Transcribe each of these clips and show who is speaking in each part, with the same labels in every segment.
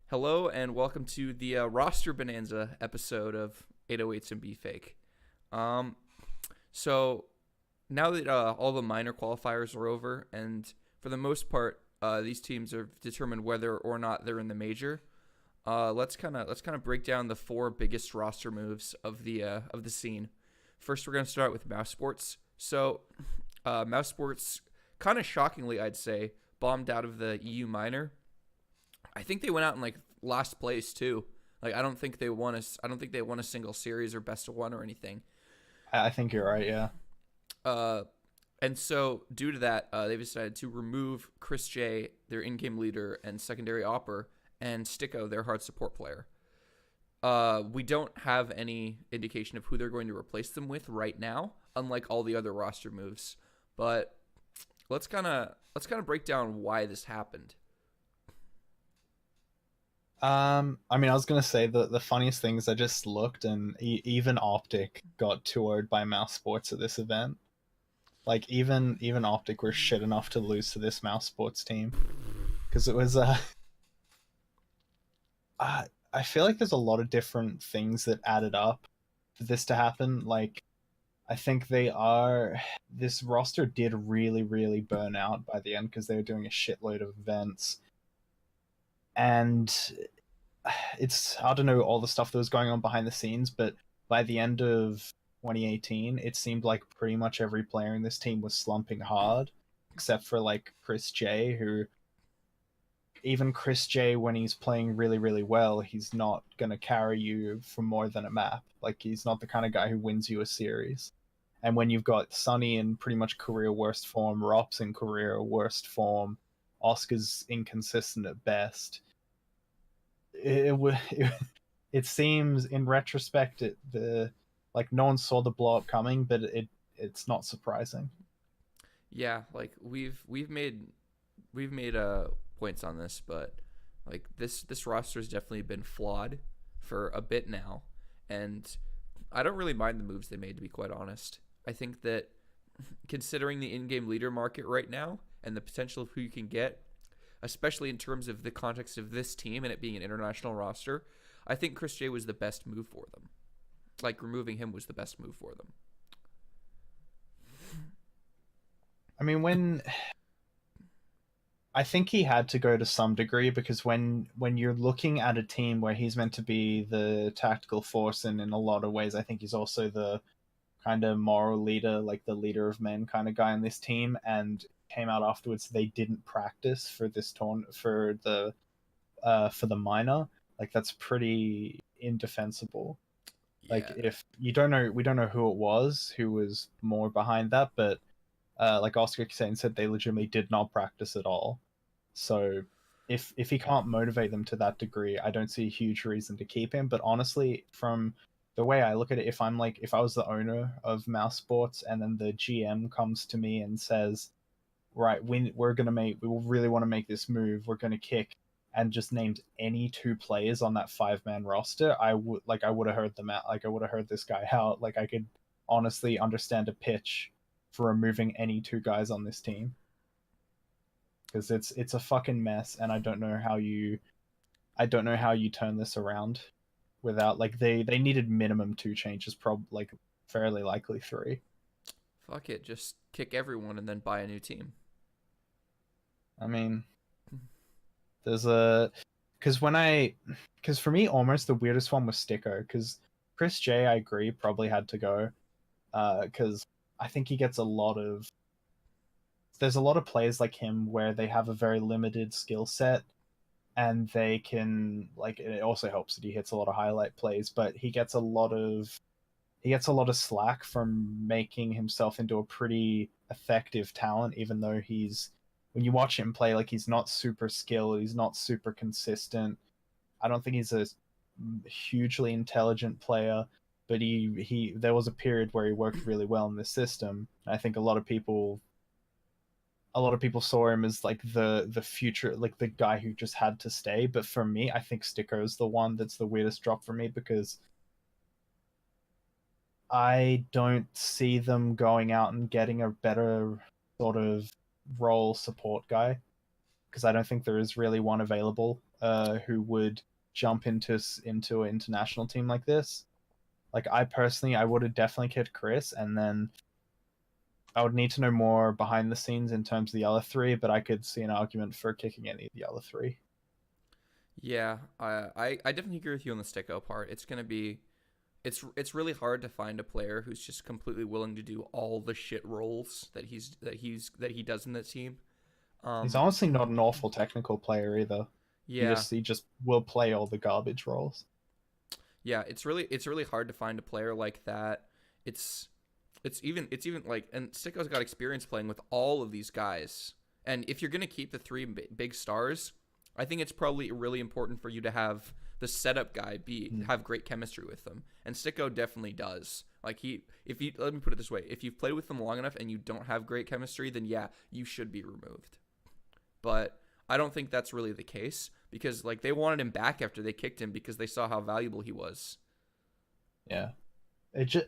Speaker 1: Hello and welcome to the roster Bonanza episode of 808s and B Fake. Um, so now that all the minor qualifiers are over, and for the most part, these teams have determined whether or not they're in the major. Let's kind of break down the four biggest roster moves of the scene. First, we're gonna start with Mousesports. Mousesports, kind of shockingly, I'd say, bombed out of the EU minor. I think they went out in like last place too. Like I don't think they won a single series or best of one or anything.
Speaker 2: I think you're right, yeah.
Speaker 1: Uh, and so due to that, they've decided to remove Chris J, their in-game leader and secondary opper, and Sticko, their hard support player. We don't have any indication of who they're going to replace them with right now, unlike all the other roster moves. But let's kind of break down why this happened.
Speaker 2: I was gonna say that the funniest thing is I just looked and even Optic got toured by Mouse Sports at this event. Like even Optic were shit enough to lose to this Mouse Sports team because it was I feel like there's a lot of different things that added up for this to happen. Like I think this roster did really burn out by the end because they were doing a shitload of events and it's I don't know all the stuff that was going on behind the scenes, but by the end of 2018, it seemed like pretty much every player in this team was slumping hard, except for like Chris J, who even Chris J when he's playing really well, he's not gonna carry you for more than a map. Like he's not the kind of guy who wins you a series. And when you've got Sunny in pretty much career worst form, Rops in career worst form, Oscar's inconsistent at best, it it seems in retrospect the like no one saw the blow up coming, but it's not surprising.
Speaker 1: Yeah, like we've made points on this, but like this roster has definitely been flawed for a bit now, and I don't really mind the moves they made, to be quite honest. I think that considering the in-game leader market right now and the potential of who you can get, especially in terms of the context of this team and it being an international roster, I think Chris J was the best move for them. Like removing him was the best move for them.
Speaker 2: I mean, when I think he had to go to some degree because when you're looking at a team where he's meant to be the tactical force, and in a lot of ways I think he's also the kind of moral leader, like the leader of men kind of guy on this team, and came out afterwards they didn't practice for this for the minor. Like that's pretty indefensible. Like
Speaker 1: Yeah.
Speaker 2: if you don't know, we don't know who was more behind that, but like Oscar Kane said, they legitimately did not practice at all. So if he can't motivate them to that degree, I don't see a huge reason to keep him. But honestly, from the way I look at it, if I was the owner of Mouse Sports and then the GM comes to me and says, right, we really want to make this move, we're gonna kick, and just named any two players on that 5-man roster, I would have heard them out. Like I would have heard this guy out. Like I could honestly understand a pitch for removing any two guys on this team because it's a fucking mess, and I don't know how you turn this around without like they needed minimum two changes, like fairly likely three.
Speaker 1: Fuck it, just kick everyone and then buy a new team.
Speaker 2: I mean, there's a because when I because for me almost the weirdest one was Sticko because Chris J I agree probably had to go because I think he gets a lot of there's a lot of players like him where they have a very limited skill set and they can like it also helps that he hits a lot of highlight plays, but he gets a lot of slack from making himself into a pretty effective talent, even though he's when you watch him play, like he's not super skilled, he's not super consistent. I don't think he's a hugely intelligent player, but he there was a period where he worked really well in this system. I think a lot of people saw him as like the future, like the guy who just had to stay. But for me, I think Sticko is the one that's the weirdest drop for me because I don't see them going out and getting a better sort of role support guy because I don't think there is really one available. who would jump into an international team like this. Like I personally, I would have definitely kicked Chris, and then I would need to know more behind the scenes in terms of the other three, but I could see an argument for kicking any of the other three.
Speaker 1: Yeah, I definitely agree with you on the Sticko part. It's gonna be it's really hard to find a player who's just completely willing to do all the shit roles that he does in that team.
Speaker 2: He's
Speaker 1: Um,
Speaker 2: honestly not an awful technical player either.
Speaker 1: yeah,
Speaker 2: He just will play all the garbage roles.
Speaker 1: yeah, it's really hard to find a player like that. It's it's even like, and Sticko's got experience playing with all of these guys. And if you're gonna keep the three big stars, I think it's probably really important for you to have the setup guy have great chemistry with them. And Sticko definitely does. Like if you let me put it this way, if you've played with them long enough and you don't have great chemistry, then yeah, you should be removed. But I don't think that's really the case because like they wanted him back after they kicked him because they saw how valuable he was.
Speaker 2: Yeah, it just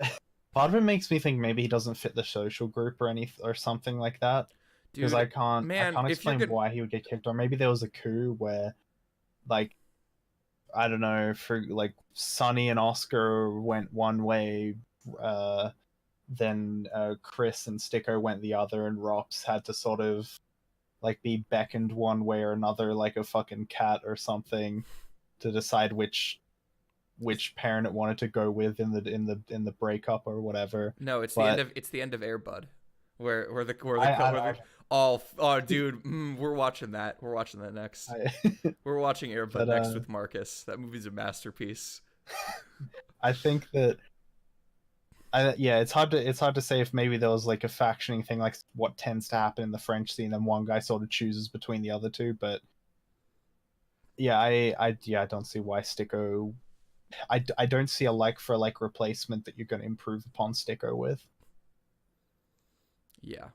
Speaker 2: part of it makes me think maybe he doesn't fit the social group or something like that. Because
Speaker 1: Dude,
Speaker 2: I
Speaker 1: man,
Speaker 2: can't
Speaker 1: if you're
Speaker 2: explain
Speaker 1: gonna
Speaker 2: why he would get kicked, or maybe there was a coup where, like, I don't know, for like Sonny and Oscar went one way, uh, then Chris and Sticko went the other, and Rops had to sort of like be beckoned one way or another, like a fucking cat or something, to decide which parent it wanted to go with in the breakup or whatever.
Speaker 1: no,
Speaker 2: But
Speaker 1: it's the end of Air Bud, where
Speaker 2: I
Speaker 1: the oh oh dude, we're watching that. We're watching that next.
Speaker 2: I
Speaker 1: We're watching Air Bud
Speaker 2: but
Speaker 1: next with Marcus. That movie's a masterpiece.
Speaker 2: I think that yeah, it's hard to say if maybe there was like a factioning thing, like what tends to happen in the French scene, and one guy sort of chooses between the other two. But yeah, I don't see why Sticko. I don't see a like for like replacement that you're going to improve upon Sticko with,
Speaker 1: Yeah,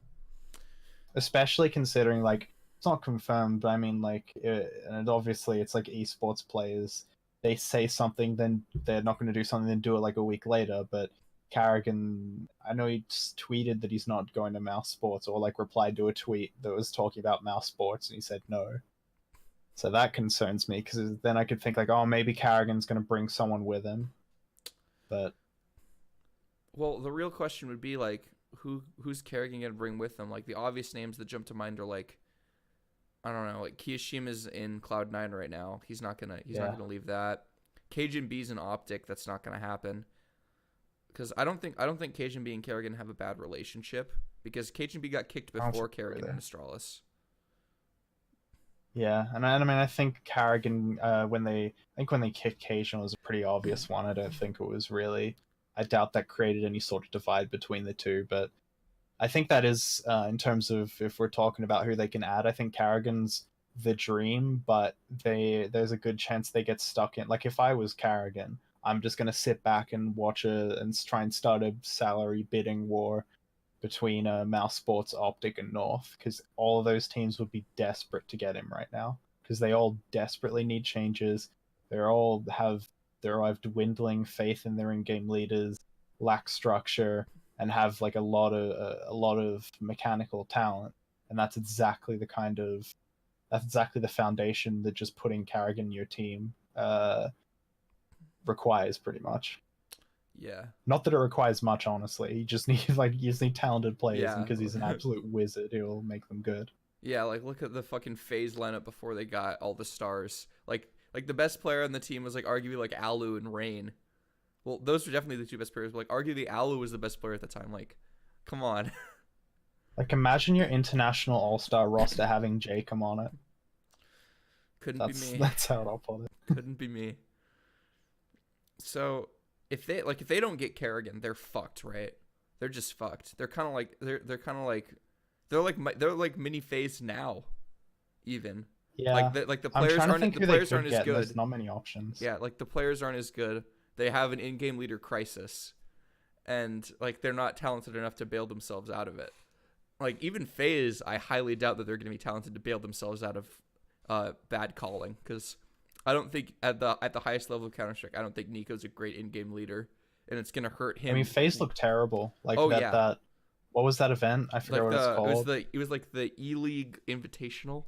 Speaker 2: especially considering like it's not confirmed, but I mean like, and obviously it's like esports players. They say something, then they're not going to do something, then do it like a week later. But Carrigan, I know he tweeted that he's not going to Mousesports, or like replied to a tweet that was talking about Mousesports, and he said no. So that concerns me because then I could think like, oh, maybe Carrigan's going to bring someone with him. But
Speaker 1: well, the real question would be like, who's Kerrigan gonna bring with them? Like the obvious names that jump to mind are like, I don't know, like Kiyoshima's in Cloud9 right now. He's not gonna leave that. Cajun B's an Optic. That's not gonna happen. Because I don't think Cajun B and Kerrigan have a bad relationship because Cajun B got kicked before Kerrigan and Astralis.
Speaker 2: yeah, and I mean I think Carrigan when they kicked Cajun was a pretty obvious one. I don't think it was really. I doubt that created any sort of divide between the two, but I think that is in terms of if we're talking about who they can add. I think Carrigan's the dream, but there's a good chance they get stuck in. Like if I was Carrigan, I'm just gonna sit back and watch and try and start a salary bidding war between Mousesports, Optic, and North, because all of those teams would be desperate to get him right now because they all desperately need changes. They're all have dwindling faith in their in-game leaders, lack structure, and have like a lot of mechanical talent, and that's exactly the foundation that just putting Carrigan in your team requires pretty much.
Speaker 1: Yeah.
Speaker 2: Not that it requires much, honestly. You just need talented players,
Speaker 1: Yeah.
Speaker 2: and because he's an absolute wizard, he'll make them good.
Speaker 1: Yeah, like look at the fucking phase lineup before they got all the stars. Like the best player on the team was like arguably like Alu and Rain. Well, those were definitely the two best players, but like arguably Alu was the best player at the time. Like, come on.
Speaker 2: Like imagine your international all-star roster having Jacob on it.
Speaker 1: Couldn't be me.
Speaker 2: That's how I'll put it.
Speaker 1: Couldn't be me. So if they don't get Kerrigan, they're fucked, right? They're just fucked. They're like mini phase now, even.
Speaker 2: Yeah.
Speaker 1: Like the players aren't as good.
Speaker 2: There's not many options.
Speaker 1: Yeah, like the players aren't as good. They have an in-game leader crisis, and like they're not talented enough to bail themselves out of it. Like even FaZe, I highly doubt that they're going to be talented to bail themselves out of bad calling, because I don't think at the highest level of Counter-Strike, I don't think Nico's a great in-game leader, and it's going to hurt him.
Speaker 2: I mean, FaZe looked terrible. Like that. What was that event? I forget
Speaker 1: like
Speaker 2: what it's called.
Speaker 1: It was like the E-League Invitational.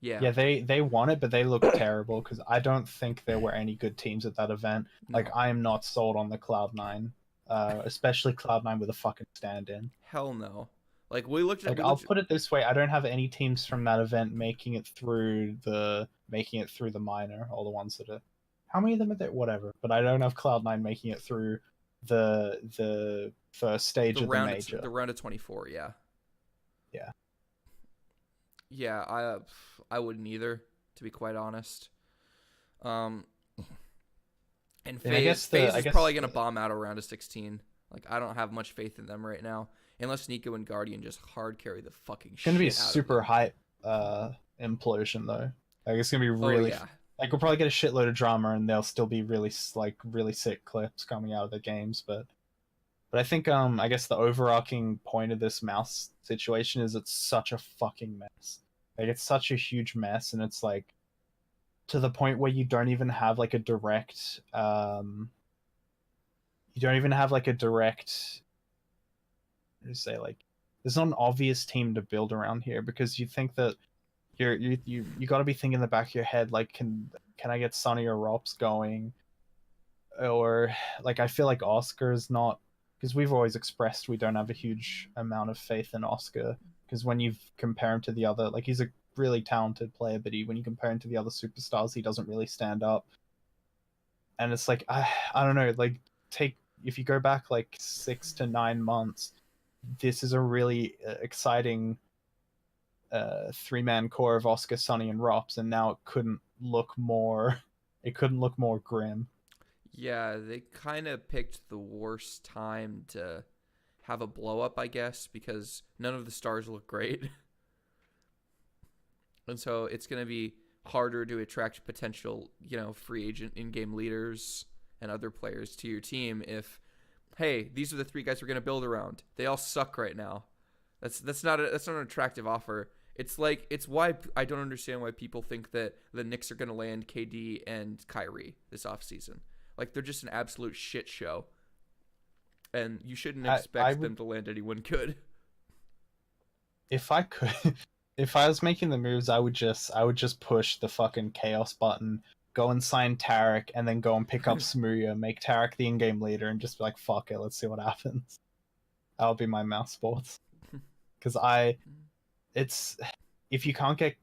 Speaker 1: Yeah.
Speaker 2: Yeah, they won it, but they looked terrible because I don't think there were any good teams at that event. Like,
Speaker 1: No.
Speaker 2: I am not sold on the Cloud9, especially Cloud9 with a fucking stand-in.
Speaker 1: Hell no. Like we looked at
Speaker 2: Like,
Speaker 1: we
Speaker 2: I'll
Speaker 1: looked
Speaker 2: put it this way: I don't have any teams from that event making it through the minor, all the ones that are. How many of them are there? Whatever. But I don't have Cloud9 making it through the first stage of the major.
Speaker 1: the round of 24, yeah.
Speaker 2: Yeah.
Speaker 1: Yeah, I wouldn't either, to be quite honest. Um and
Speaker 2: And I guess
Speaker 1: FaZe
Speaker 2: I
Speaker 1: is
Speaker 2: guess
Speaker 1: probably going to bomb out a round of 16. Like I don't have much faith in them right now unless Nico and Guardian just hard carry the fucking
Speaker 2: it's
Speaker 1: shit
Speaker 2: gonna be a
Speaker 1: out of
Speaker 2: super
Speaker 1: them.
Speaker 2: hype implosion though. Like, it's gonna be
Speaker 1: Oh
Speaker 2: really
Speaker 1: yeah.
Speaker 2: like, we'll probably get a shitload of drama, and there'll still be really sick clips coming out of the games. But I think I guess the overarching point of this mouse situation is it's such a fucking mess. Like, it's such a huge mess, and it's like to the point where you don't even have like a direct say, like, there's not an obvious team to build around here, because you think that you got to be thinking in the back of your head, like, can I get Sunny or Rops going? Or, like, I feel like Oscar's not, because we've always expressed we don't have a huge amount of faith in Oscar, because when you compare him to the other, like, he's a really talented player, but when you compare him to the other superstars, he doesn't really stand up. And it's like, I don't know, like, take if you go back like 6 to 9 months, this is a really exciting three-man core of Oscar, Sunny, and Rops, and now it couldn't look more grim.
Speaker 1: Yeah, they kind of picked the worst time to have a blow up, I guess, because none of the stars look great. And so it's going to be harder to attract potential, free agent in-game leaders and other players to your team if, hey, these are the three guys we're going to build around. They all suck right now. That's not an attractive offer. It's why I don't understand why people think that the Knicks are going to land KD and Kyrie this offseason. Like, they're just an absolute shit show, and you shouldn't
Speaker 2: I
Speaker 1: expect
Speaker 2: would,
Speaker 1: them to land anyone good.
Speaker 2: if I could, if I was making the moves, I would just push the fucking chaos button, go and sign Tarek, and then go and pick up Smooya, make Tarek the in-game leader, and just be like, fuck it, let's see what happens. That would be my Mousesports. Because it's if you can't get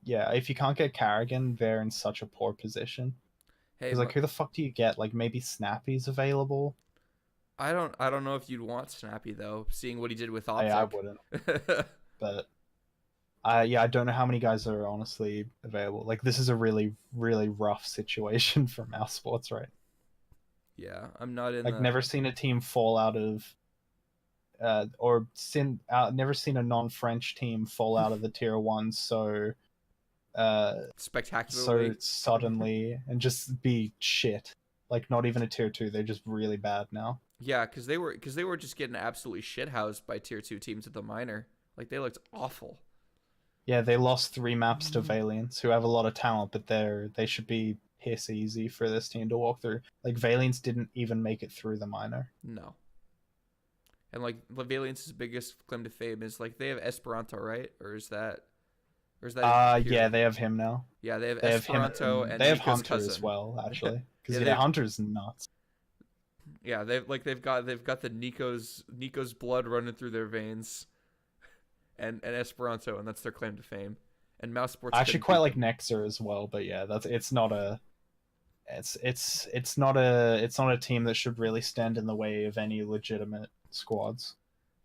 Speaker 2: Carrigan, they're in such a poor position.
Speaker 1: Hey,
Speaker 2: Because, like, who the fuck do you get? Like, maybe Snappy's available.
Speaker 1: I don't know if you'd want Snappy though, seeing what he did with
Speaker 2: I
Speaker 1: Optic.
Speaker 2: wouldn't, but I don't know how many guys are honestly available. Like, this is a really really rough situation for Mouse Sports, right?
Speaker 1: Yeah, I'm not in
Speaker 2: Like,
Speaker 1: the
Speaker 2: never seen a team fall out of never seen a non-French team fall out of the tier 1 uh so
Speaker 1: spectacularly.
Speaker 2: suddenly, and just be shit. Like, not even a tier 2, they're just really bad now.
Speaker 1: Yeah, because they were just getting absolutely shithoused by tier 2 teams at the minor. Like they looked awful.
Speaker 2: Yeah, they lost 3 maps to Valiants, who have a lot of talent, but they should be piss easy for this team to walk through. Like, Valiants didn't even make it through the minor.
Speaker 1: No. And like Valiance's biggest claim to fame is like they have Esperanto, right? Or is that even
Speaker 2: Yeah,
Speaker 1: Fury?
Speaker 2: they have him now.
Speaker 1: Yeah, they have
Speaker 2: They have him,
Speaker 1: Esperanto
Speaker 2: and
Speaker 1: and
Speaker 2: they have
Speaker 1: Nico's
Speaker 2: Hunter as
Speaker 1: cousin.
Speaker 2: well, actually. Because,
Speaker 1: Yeah,
Speaker 2: yeah, Hunter's nuts.
Speaker 1: they've got the Nico's blood running through their veins, and Esperanto, and that's their claim to fame. And Mouse Sports
Speaker 2: I actually
Speaker 1: couldn't
Speaker 2: quite
Speaker 1: beat
Speaker 2: like
Speaker 1: them.
Speaker 2: Nexer as well, but yeah, it's not a team that should really stand in the way of any legitimate squads.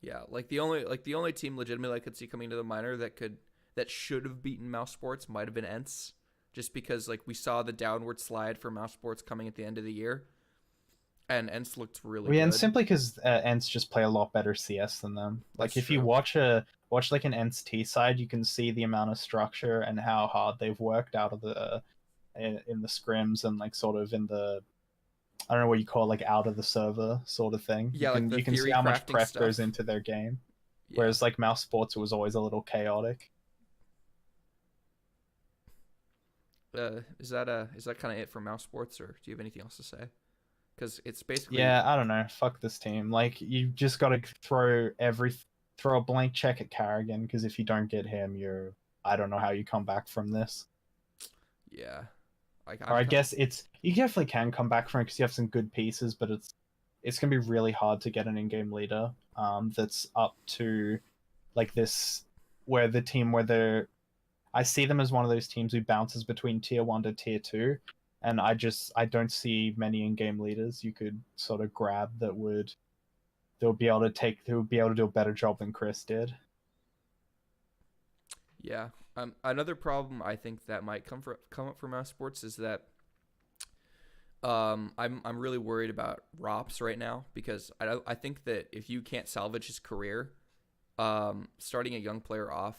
Speaker 1: Yeah, like the only team legitimately I could see coming to the minor that should have beaten Mouse Sports might have been Ents, just because like we saw the downward slide for Mouse Sports coming at the end of the year, and Ents looked really
Speaker 2: Well, yeah, and
Speaker 1: good.
Speaker 2: simply because Ents just play a lot better CS than them.
Speaker 1: That's
Speaker 2: Like, if you
Speaker 1: true.
Speaker 2: watch like an Ents T side, you can see the amount of structure and how hard they've worked out of the in the scrims, and, like, sort of in the, I don't know what you call it, like, out of the server sort of thing. You
Speaker 1: Yeah, like
Speaker 2: can
Speaker 1: the
Speaker 2: you can see
Speaker 1: theory
Speaker 2: how much
Speaker 1: crafting
Speaker 2: prep goes
Speaker 1: stuff.
Speaker 2: into their game.
Speaker 1: Yeah.
Speaker 2: Whereas, like, Mouse Sports, it was always a little chaotic.
Speaker 1: Is that kind of it for Mouse Sports, or do you have anything else to say? Because it's basically
Speaker 2: Yeah, I don't know. Fuck this team. Like, you just got to throw a blank check at Carrigan, because if you don't get him, I don't know how you come back from this.
Speaker 1: Yeah. Like
Speaker 2: Or
Speaker 1: I'm
Speaker 2: I guess you definitely can come back from it because you have some good pieces, but it's gonna be really hard to get an in-game leader that's up to like this where the team where they're I see them as one of those teams who bounces between tier 1 to tier 2, and I don't see many in-game leaders you could sort of grab that would be able to do a better job than Chris did.
Speaker 1: Yeah. Another problem I think that might come up for Mousesports is that I'm really worried about Rops right now because I think that if you can't salvage his career, starting a young player off,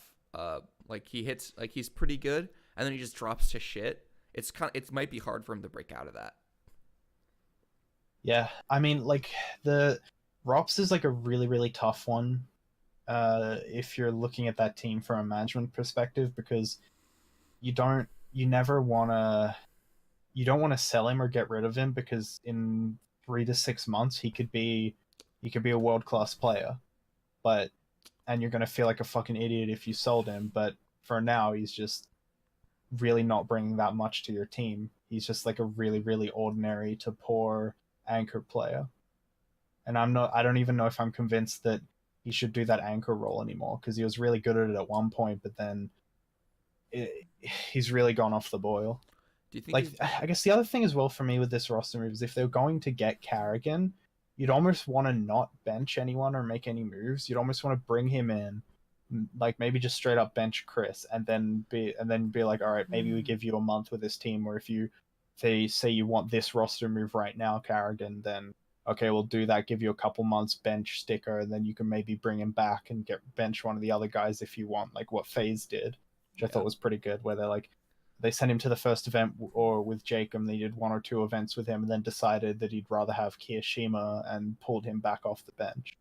Speaker 1: like he's pretty good and then he just drops to shit. It might be hard for him to break out of that.
Speaker 2: Yeah, I mean, like the Rops is like a really really tough one if you're looking at that team from a management perspective because you don't you never want to you don't want to sell him or get rid of him because in 3 to 6 months he could be a world class player, but and you're gonna feel like a fucking idiot if you sold him. But for now, he's just really not bringing that much to your team. He's just like a really really ordinary to poor anchor player, and I don't even know if I'm convinced that he should do that anchor role anymore because he was really good at it at one point, but then he's really gone off the boil.
Speaker 1: Do you think
Speaker 2: Like
Speaker 1: he's
Speaker 2: I guess the other thing as well for me with this roster move is if they're going to get Carrigan, you'd almost want to not bench anyone or make any moves. You'd almost want to bring him in, like maybe just straight up bench Chris, and then be like, all right, maybe we give you a month with this team, or if they say you want this roster move right now, Carrigan, then okay, we'll do that. Give you a couple months bench sticker, and then you can maybe bring him back and get bench one of the other guys if you want, like what FaZe did, which I
Speaker 1: yeah.
Speaker 2: thought was pretty good, where they're like they sent him to the first event or with Jacob, they did one or two events with him and then decided that he'd rather have Kiyashima and pulled him back off the bench.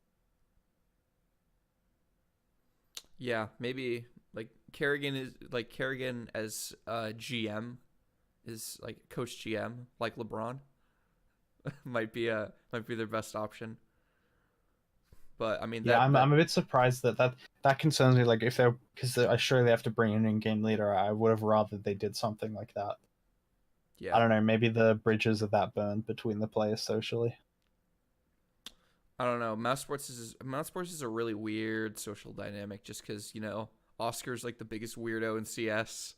Speaker 1: Yeah, maybe like Kerrigan as GM is like coach GM like LeBron might be their best option. But I mean
Speaker 2: Yeah,
Speaker 1: that
Speaker 2: I'm a bit surprised that concerns me. Like if they're because I sure they have to bring an in-game leader. I would have rather they did something like that. I
Speaker 1: yeah.
Speaker 2: don't know. Maybe the bridges are that burned between the players socially.
Speaker 1: I don't know. Mouse Sports is a really weird social dynamic just cuz Oscar's like the biggest weirdo in CS.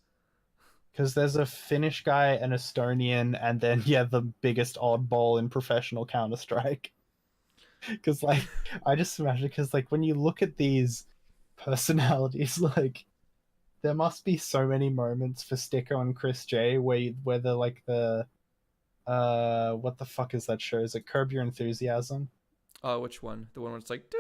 Speaker 2: Because there's a Finnish guy, an Estonian, and then yeah, the biggest oddball in professional Counter Strike. Because like I just imagine because like when you look at these personalities, like there must be so many moments for Sticker and Chris J where they're like the what the fuck is that show? Is it Curb Your Enthusiasm?
Speaker 1: Which one? The one where it's like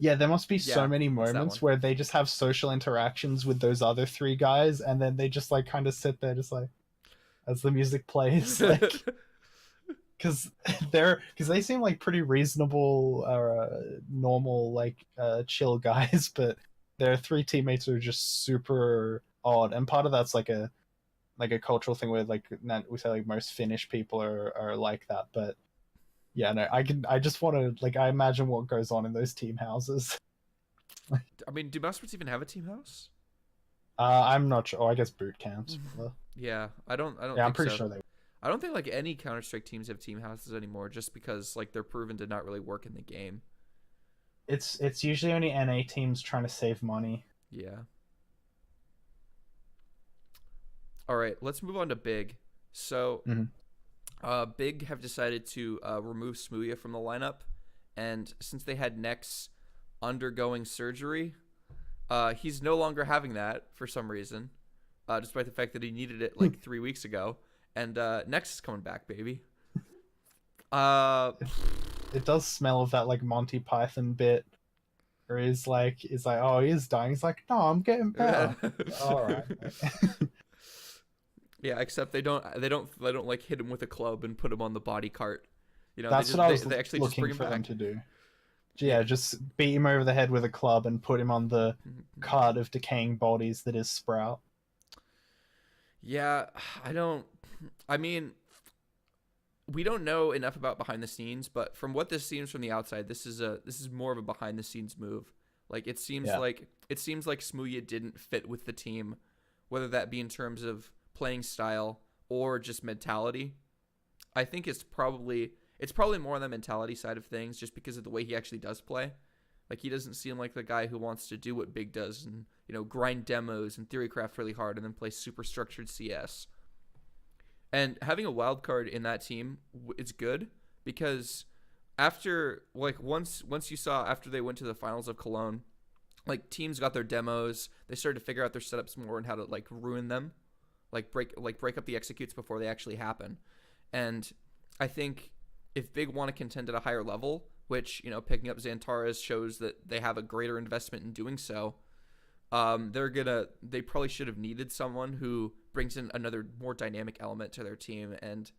Speaker 2: Yeah, there must be so
Speaker 1: yeah,
Speaker 2: many
Speaker 1: it's that one.
Speaker 2: moments where they just have social interactions with those other three guys, and then they just like kind of sit there, just like as the music plays, like because because they seem like pretty reasonable normal like chill guys, but their three teammates are just super odd, and part of that's like a cultural thing where like we say like most Finnish people are like that, but yeah, no, I just want to like I imagine what goes on in those team houses.
Speaker 1: I mean, do Mouse even have a team house?
Speaker 2: I'm not sure. Oh, I guess boot camps.
Speaker 1: Yeah, I don't
Speaker 2: Yeah, I'm
Speaker 1: think
Speaker 2: pretty
Speaker 1: so.
Speaker 2: sure they.
Speaker 1: I don't think like any Counter Strike teams have team houses anymore, just because like they're proven to not really work in the game.
Speaker 2: It's usually only NA teams trying to save money.
Speaker 1: Yeah. All right, let's move on to Big. So,
Speaker 2: Mm-hmm.
Speaker 1: Big have decided to remove Smooya from the lineup, and since they had Nex undergoing surgery, he's no longer having that for some reason, despite the fact that he needed it like 3 weeks ago. And Nex is coming back, baby. Uh,
Speaker 2: It does smell of that like Monty Python bit, where he's like, oh, he is dying. He's like, no, I'm getting better. All right.
Speaker 1: yeah, except they don't like hit him with a club and put him on the body cart.
Speaker 2: That's what I was
Speaker 1: they actually just
Speaker 2: looking
Speaker 1: bring him
Speaker 2: for them
Speaker 1: back.
Speaker 2: to do. Yeah, just beat him over the head with a club and put him on the cart of decaying bodies that is Sprout.
Speaker 1: Yeah, I don't. I mean, we don't know enough about behind the scenes, but from what this seems from the outside, this is more of a behind the scenes move. Like it seems
Speaker 2: Yeah.
Speaker 1: like Smooya didn't fit with the team whether that be in terms of playing style or just mentality. I think it's probably more on the mentality side of things, just because of the way he actually does play. Like, he doesn't seem like the guy who wants to do what Big does and, grind demos and theorycraft really hard and then play super structured CS. And having a wild card in that team is good, because after, like, once you saw after they went to the finals of Cologne, like, teams got their demos, they started to figure out their setups more and how to, like, ruin them, break up the executes before they actually happen. And I think if Big want to contend at a higher level, which, picking up Xantares shows that they have a greater investment in doing so, they probably should have needed someone who brings in another more dynamic element to their team. And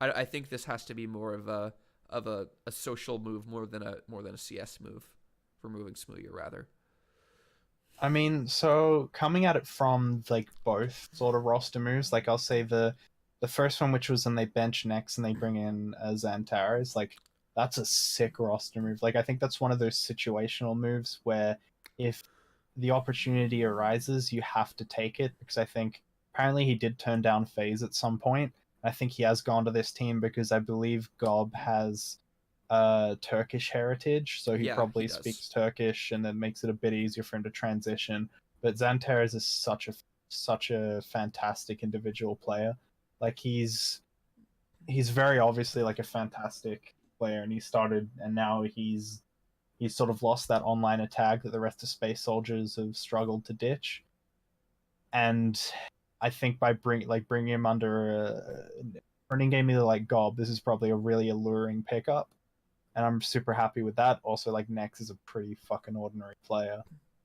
Speaker 1: I think this has to be more of a social move more than a CS move, removing Smooya rather.
Speaker 2: I mean, so coming at it from like both sort of roster moves, like I'll say the first one, which was when they bench next and they bring in Xantares, like that's a sick roster move. Like I think that's one of those situational moves where if the opportunity arises, you have to take it, because I think apparently he did turn down FaZe at some point. I think he has gone to this team because I believe Gob has Turkish heritage, so he
Speaker 1: Yeah, he
Speaker 2: probably
Speaker 1: does.
Speaker 2: speaks Turkish, and then makes it a bit easier for him to transition. But Xantares is such a fantastic individual player. Like he's very obviously like a fantastic player, and he started, and now he's sort of lost that online attack that the rest of Space Soldiers have struggled to ditch. And I think by bringing him under a earning game either like Gob, this is probably a really alluring pickup, and I'm super happy with that. Also, like Nex is a pretty fucking ordinary player,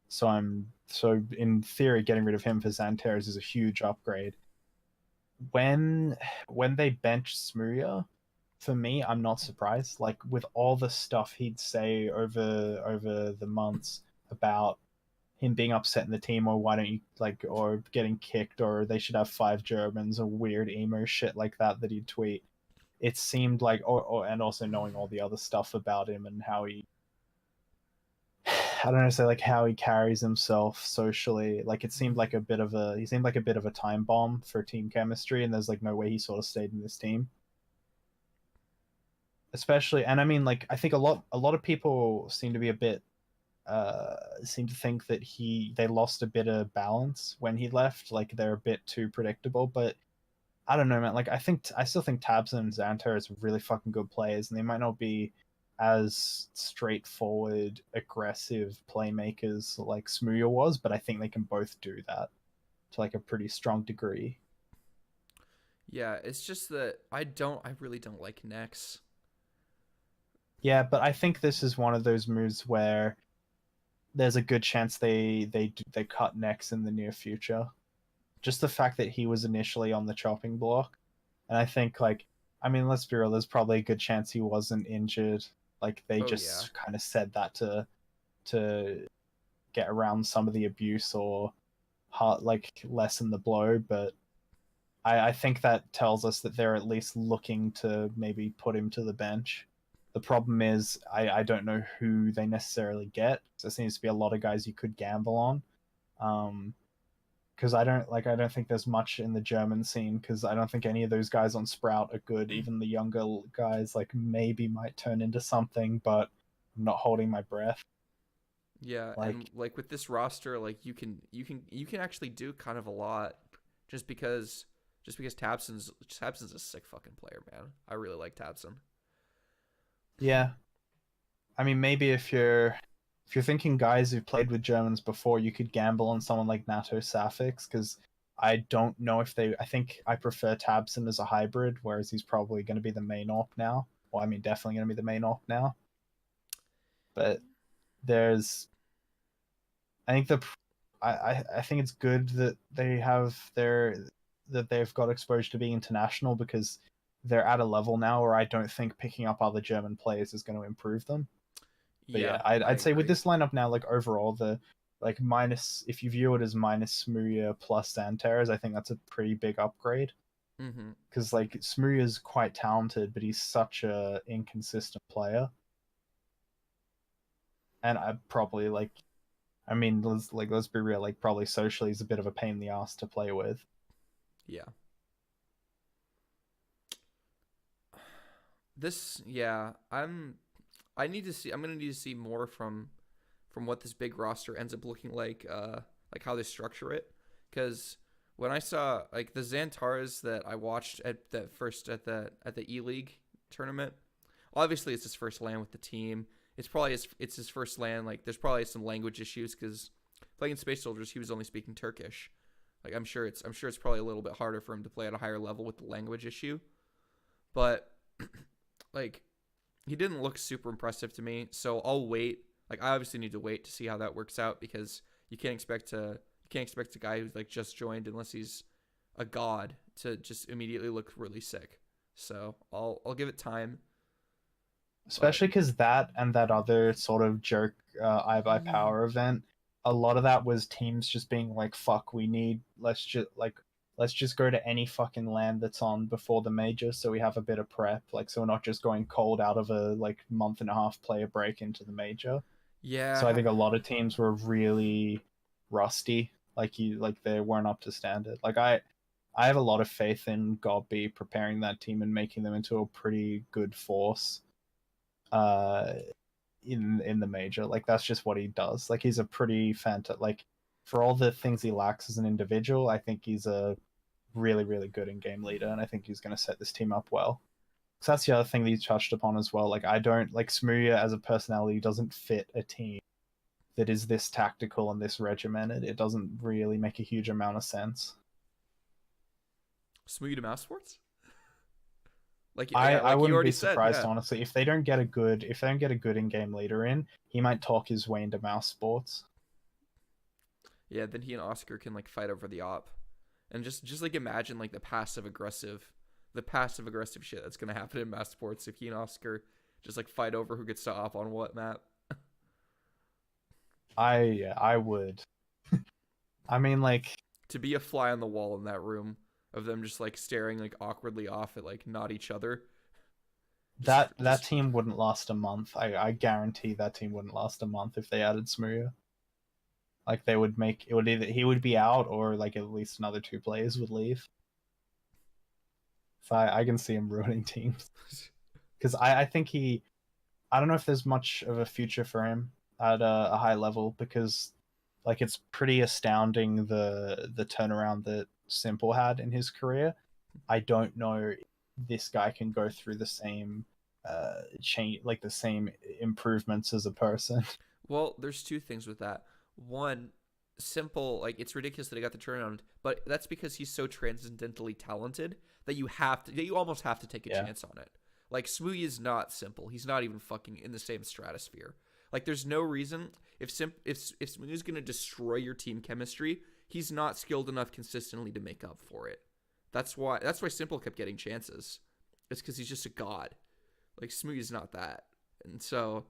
Speaker 2: so in theory, getting rid of him for Xantares is a huge upgrade. When they bench Smooya, for me, I'm not surprised. Like with all the stuff he'd say over the months about him being upset in the team, or why don't you like, or getting kicked, or they should have 5 Germans, or weird emo shit like that he'd tweet. It seemed like, and also knowing all the other stuff about him and how he, I don't know, say like how he carries himself socially. Like it seemed like he seemed like a bit of a time bomb for team chemistry, and there's like no way he sort of stayed in this team. Especially, and I mean, like I think a lot of people seem to be a bit seem to think that they lost a bit of balance when he left. Like they're a bit too predictable, but I don't know, man. Like I still think Tabson and Xantares are really fucking good players, and they might not be as straightforward, aggressive playmakers like Smooya was, but I think they can both do that to like a pretty strong degree.
Speaker 1: Yeah, it's just that I really don't like Nex.
Speaker 2: Yeah, but I think this is one of those moves where there's a good chance they cut Nex in the near future. Just the fact that he was initially on the chopping block, and I think like, I mean, let's be real, there's probably a good chance he wasn't injured. Like they
Speaker 1: Oh yeah.
Speaker 2: just kind of said that to get around some of the abuse, or like lessen the blow. But I think that tells us that they're at least looking to maybe put him to the bench. The problem is I don't know who they necessarily get. There seems to be a lot of guys you could gamble on. Because I don't think there's much in the German scene, because I don't think any of those guys on Sprout are good. Even the younger guys like maybe might turn into something, but I'm not holding my breath.
Speaker 1: Yeah, and
Speaker 2: Like
Speaker 1: like with this roster, like you can actually do kind of a lot, just because Tabson's a sick fucking player, man. I really like Tabson.
Speaker 2: yeah, I mean maybe if you're thinking guys who've played with Germans before, you could gamble on someone like Nato Safix, because I don't know if I think I prefer Tabson as a hybrid, whereas he's probably going to be the main op now. Well, I mean, definitely going to be the main op now. But there's, I think I think it's good that they've got exposure to being international, because they're at a level now where I don't think picking up other German players is going to improve them. But
Speaker 1: Yeah,
Speaker 2: yeah,
Speaker 1: I
Speaker 2: I'd say with
Speaker 1: agree.
Speaker 2: this lineup now, like overall, the like minus, if you view it as minus Smooya plus Xantares, I think that's a pretty big upgrade,
Speaker 1: Mm-hmm.
Speaker 2: because like Smooya is quite talented, but he's such a inconsistent player, and I mean, let's be real. Like, probably socially is a bit of a pain in the ass to play with.
Speaker 1: Yeah. This, yeah, I need to see. I'm gonna need to see more from what this big roster ends up looking like how they structure it. Because when I saw like the Xantaras that I watched at that first at the E League tournament, obviously it's his first LAN with the team. It's his first LAN. Like there's probably some language issues because playing in Space Soldiers he was only speaking Turkish. Like I'm sure it's probably a little bit harder for him to play at a higher level with the language issue. But like he didn't look super impressive to me. So I'll wait. Like I obviously need to wait to see how that works out because you can't expect a guy who's like just joined unless he's a god to just immediately look really sick. So I'll give it time. But
Speaker 2: Especially because that and that other sort of jerk I buy power event, a lot of that was teams just being like, "Fuck, we need let's just go to any fucking land that's on before the major, so we have a bit of prep, like so we're not just going cold out of a like month and a half player break into the major." So I
Speaker 1: yeah,
Speaker 2: think a lot of teams were really rusty, like they weren't up to standard. Like I have a lot of faith in Gobby preparing that team and making them into a pretty good force uh in the major. Like that's just what he does. Like he's a pretty fantastic, like for all the things he lacks as an individual, I think he's a really really good in game leader, and I think he's going to set this team up well. So that's the other thing that you touched upon as well. Like I don't like Smooya as a personality doesn't fit a team that is this tactical and this regimented. It doesn't really make a huge amount of sense.
Speaker 1: Smooth to Mousesports. Like yeah,
Speaker 2: I
Speaker 1: like you
Speaker 2: wouldn't
Speaker 1: already
Speaker 2: be
Speaker 1: said,
Speaker 2: surprised
Speaker 1: yeah,
Speaker 2: honestly if they don't get a good in game leader in, he might talk his way into Mousesports.
Speaker 1: yeah. Then he and Oscar can like fight over the op, and just like imagine like the passive aggressive shit that's gonna happen in Mass Sports if he and Oscar just like fight over who gets to op on what map.
Speaker 2: I would. I mean, like
Speaker 1: To be a fly on the wall in that room of them just like staring like awkwardly off at like not each other.
Speaker 2: that
Speaker 1: Just
Speaker 2: team wouldn't last a month. I guarantee that team wouldn't last a month if they added Smooya. Like they would make it would either he would be out or like at least another two players would leave. So I can see him ruining teams because I think I don't know if there's much of a future for him at a high level because like it's pretty astounding the turnaround that Simple had in his career. I don't know if this guy can go through the same change like the same improvements as a person.
Speaker 1: well, there's two things with that. One, simple like it's ridiculous that he got the turnaround, but that's because he's so transcendently talented that you almost have to take a
Speaker 2: Yeah.
Speaker 1: chance on it. Like Smoothie is not simple. He's not even fucking in the same stratosphere. Like there's no reason if Smoothie's gonna destroy your team chemistry, he's not skilled enough consistently to make up for it. That's why Simple kept getting chances. It's because he's just a god. Like Smoothie's not that, and so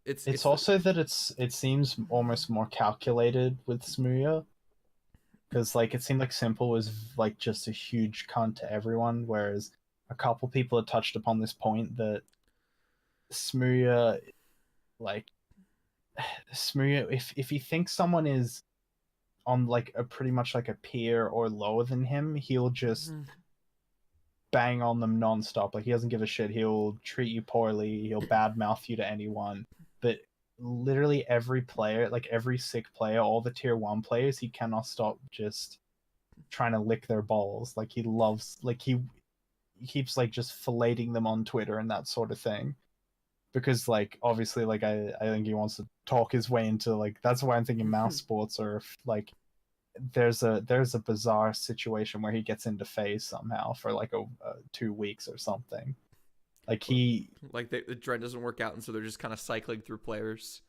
Speaker 2: It's
Speaker 1: it's the,
Speaker 2: also that it seems almost more calculated with Smooya because like it seemed like Simple was like just a huge cunt to everyone, whereas a couple people had touched upon this point that Smooya like Smooya if he thinks someone is on like a pretty much like a peer or lower than him, he'll just bang on them nonstop. Like he doesn't give a shit. He'll treat you poorly. He'll badmouth you to anyone. But literally every player, like every sick player, all the tier one players, he cannot stop just trying to lick their balls. Like he loves, like he keeps like just filleting them on Twitter and that sort of thing. Because like obviously like I think he wants to talk his way into like that's why I'm thinking mouse sports or like there's a bizarre situation where he gets into phase somehow for like a 2 weeks or something. Like he,
Speaker 1: like the trend doesn't work out, and so they're just kind of cycling through players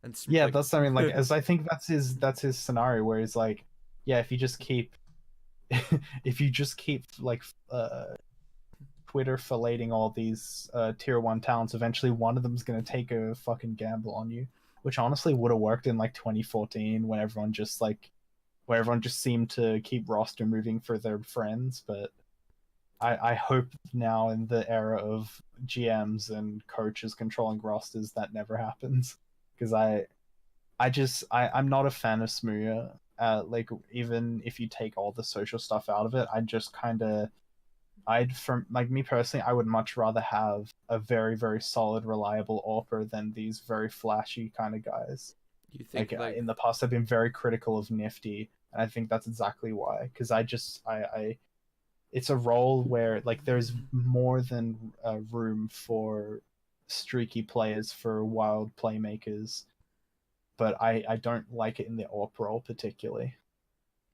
Speaker 1: and
Speaker 2: yeah,
Speaker 1: like
Speaker 2: that's I mean like as I think that's his scenario where he's like, yeah, if you just keep, if you just keep like Twitter filleting all these tier one talents, eventually one of them's gonna take a fucking gamble on you, which honestly would have worked in like 2014 when everyone just like where everyone just seemed to keep roster moving for their friends. But I hope now in the era of GMs and coaches controlling rosters that never happens because I'm not a fan of Smooya. Like even if you take all the social stuff out of it, I just kind of I'd from like me personally, I would much rather have a very very solid, reliable AWPer than these very flashy kind of guys.
Speaker 1: You
Speaker 2: Like
Speaker 1: think like
Speaker 2: in the past, I've been very critical of Nifty, and I think that's exactly why. Because I it's a role where like there's more than room for streaky players, for wild playmakers, but I don't like it in the AWP role particularly.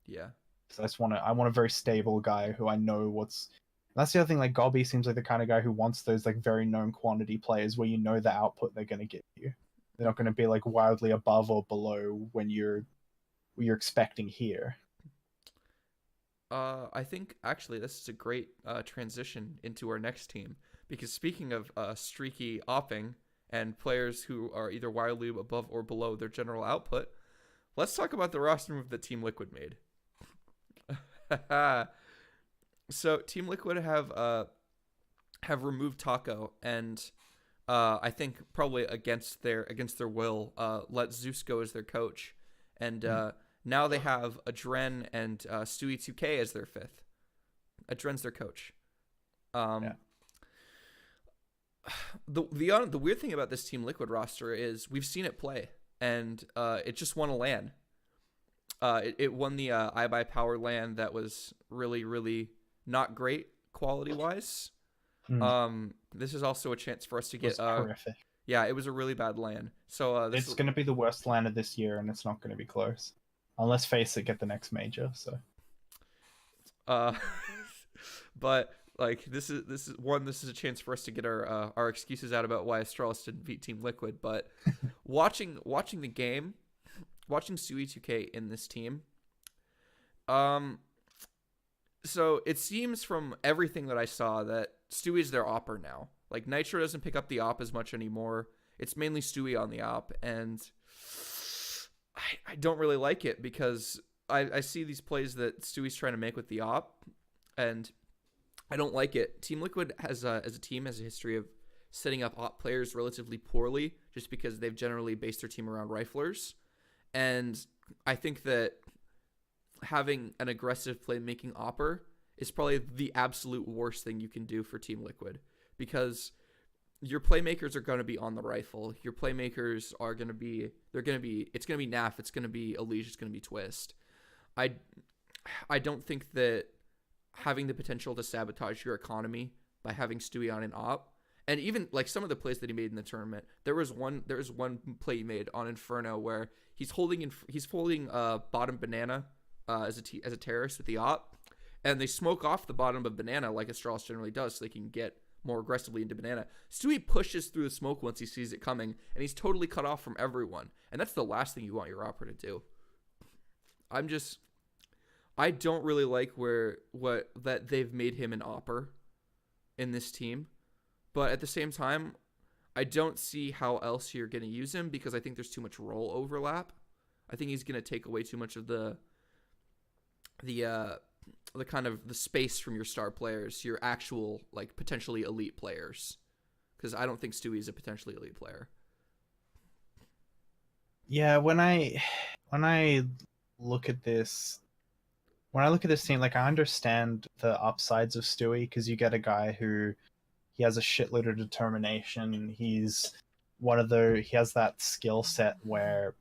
Speaker 1: yeah.
Speaker 2: So I want a very stable guy who I know what's. That's the other thing. Like Gobby seems like the kind of guy who wants those like very known quantity players where you know the output they're going to give you. They're not going to be like wildly above or below when you're expecting here.
Speaker 1: I think actually this is a great transition into our next team because speaking of streaky opping and players who are either wildly above or below their general output, let's talk about the roster move that Team Liquid made. So Team Liquid have removed Taco and I think probably against their will let Zeus go as their coach, and now they have Adren and Stewie 2K as their fifth. Adren's their coach.
Speaker 2: Yeah.
Speaker 1: The weird thing about this Team Liquid roster is we've seen it play, and it just won a LAN. It won the iBuyPower LAN that was really really not great quality wise. This is also a chance for us to get
Speaker 2: horrific.
Speaker 1: Yeah, it was a really bad LAN. So
Speaker 2: it's going to be the worst LAN of this year, and it's not going to be close, unless Face It get the next major. So,
Speaker 1: but like this is a chance for us to get our excuses out about why Astralis didn't beat Team Liquid. But watching the game, watching Stewie 2K in this team, so it seems from everything that I saw that Stewie's their opper now. Like Nitro doesn't pick up the op as much anymore. It's mainly Stewie on the op, and I don't really like it because I see these plays that Stewie's trying to make with the op, and I don't like it. Team Liquid as a team has a history of setting up op players relatively poorly just because they've generally based their team around riflers, and I think that having an aggressive playmaking opper is probably the absolute worst thing you can do for Team Liquid because your playmakers are going to be on the rifle. Your playmakers are going to be it's going to be Naf, it's going to be Elige, it's going to be Twist. I don't think that having the potential to sabotage your economy by having Stewie on an op, and even like some of the plays that he made in the tournament, there was one play he made on Inferno where he's holding bottom banana as a terrorist with the op, and they smoke off the bottom of banana like Astralis generally does so they can get more aggressively into banana. Stewie pushes through the smoke once he sees it coming, and he's totally cut off from everyone, and that's the last thing you want your opera to do. I don't really like that they've made him an opper in this team, but at the same time, I don't see how else you're going to use him because I think there's too much role overlap. I think he's going to take away too much of the kind of the space from your star players, your actual like potentially elite players, because I don't think Stewie is a potentially elite player.
Speaker 2: Yeah, when I look at this team, like I understand the upsides of Stewie because you get a guy who he has a shitload of determination. He has that skill set where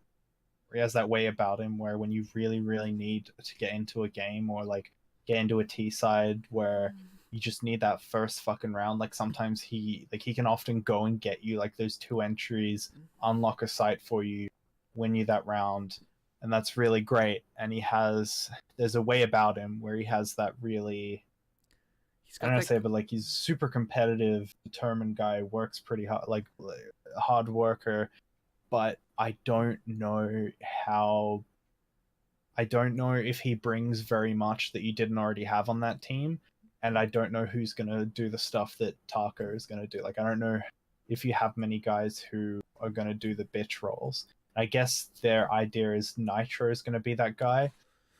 Speaker 2: he has that way about him where when you really really need to get into a game or like get into a T side where you just need that first fucking round, like sometimes he can often go and get you like those 2 entries, unlock a site for you, win you that round, and that's really great. And there's a way about him where he has that really, I don't know how to say it, but like he's super competitive, determined guy, works pretty hard, like hard worker, but I don't know if he brings very much that you didn't already have on that team, and I don't know who's going to do the stuff that Taco is going to do. Like I don't know if you have many guys who are going to do the bitch roles. I guess their idea is Nitro is going to be that guy.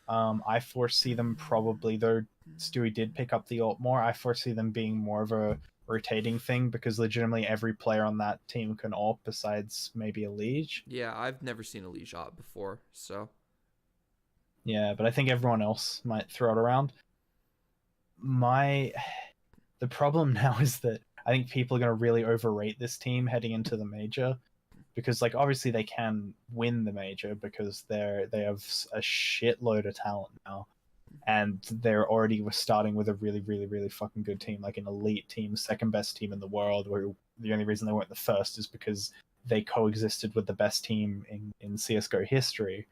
Speaker 2: I foresee them probably, though Stewie did pick up the ult more, I foresee them being more of a rotating thing because legitimately every player on that team can AWP besides maybe a Liege.
Speaker 1: Yeah, I've never seen a Liege op before, so
Speaker 2: Yeah, but I think everyone else might throw it around. The problem now is that I think people are going to really overrate this team heading into the major because like obviously they can win the major because they have a shitload of talent now, and they're already starting with a really really fucking good team, like an elite team, second best team in the world, where the only reason they weren't the first is because they coexisted with the best team in CSGO history.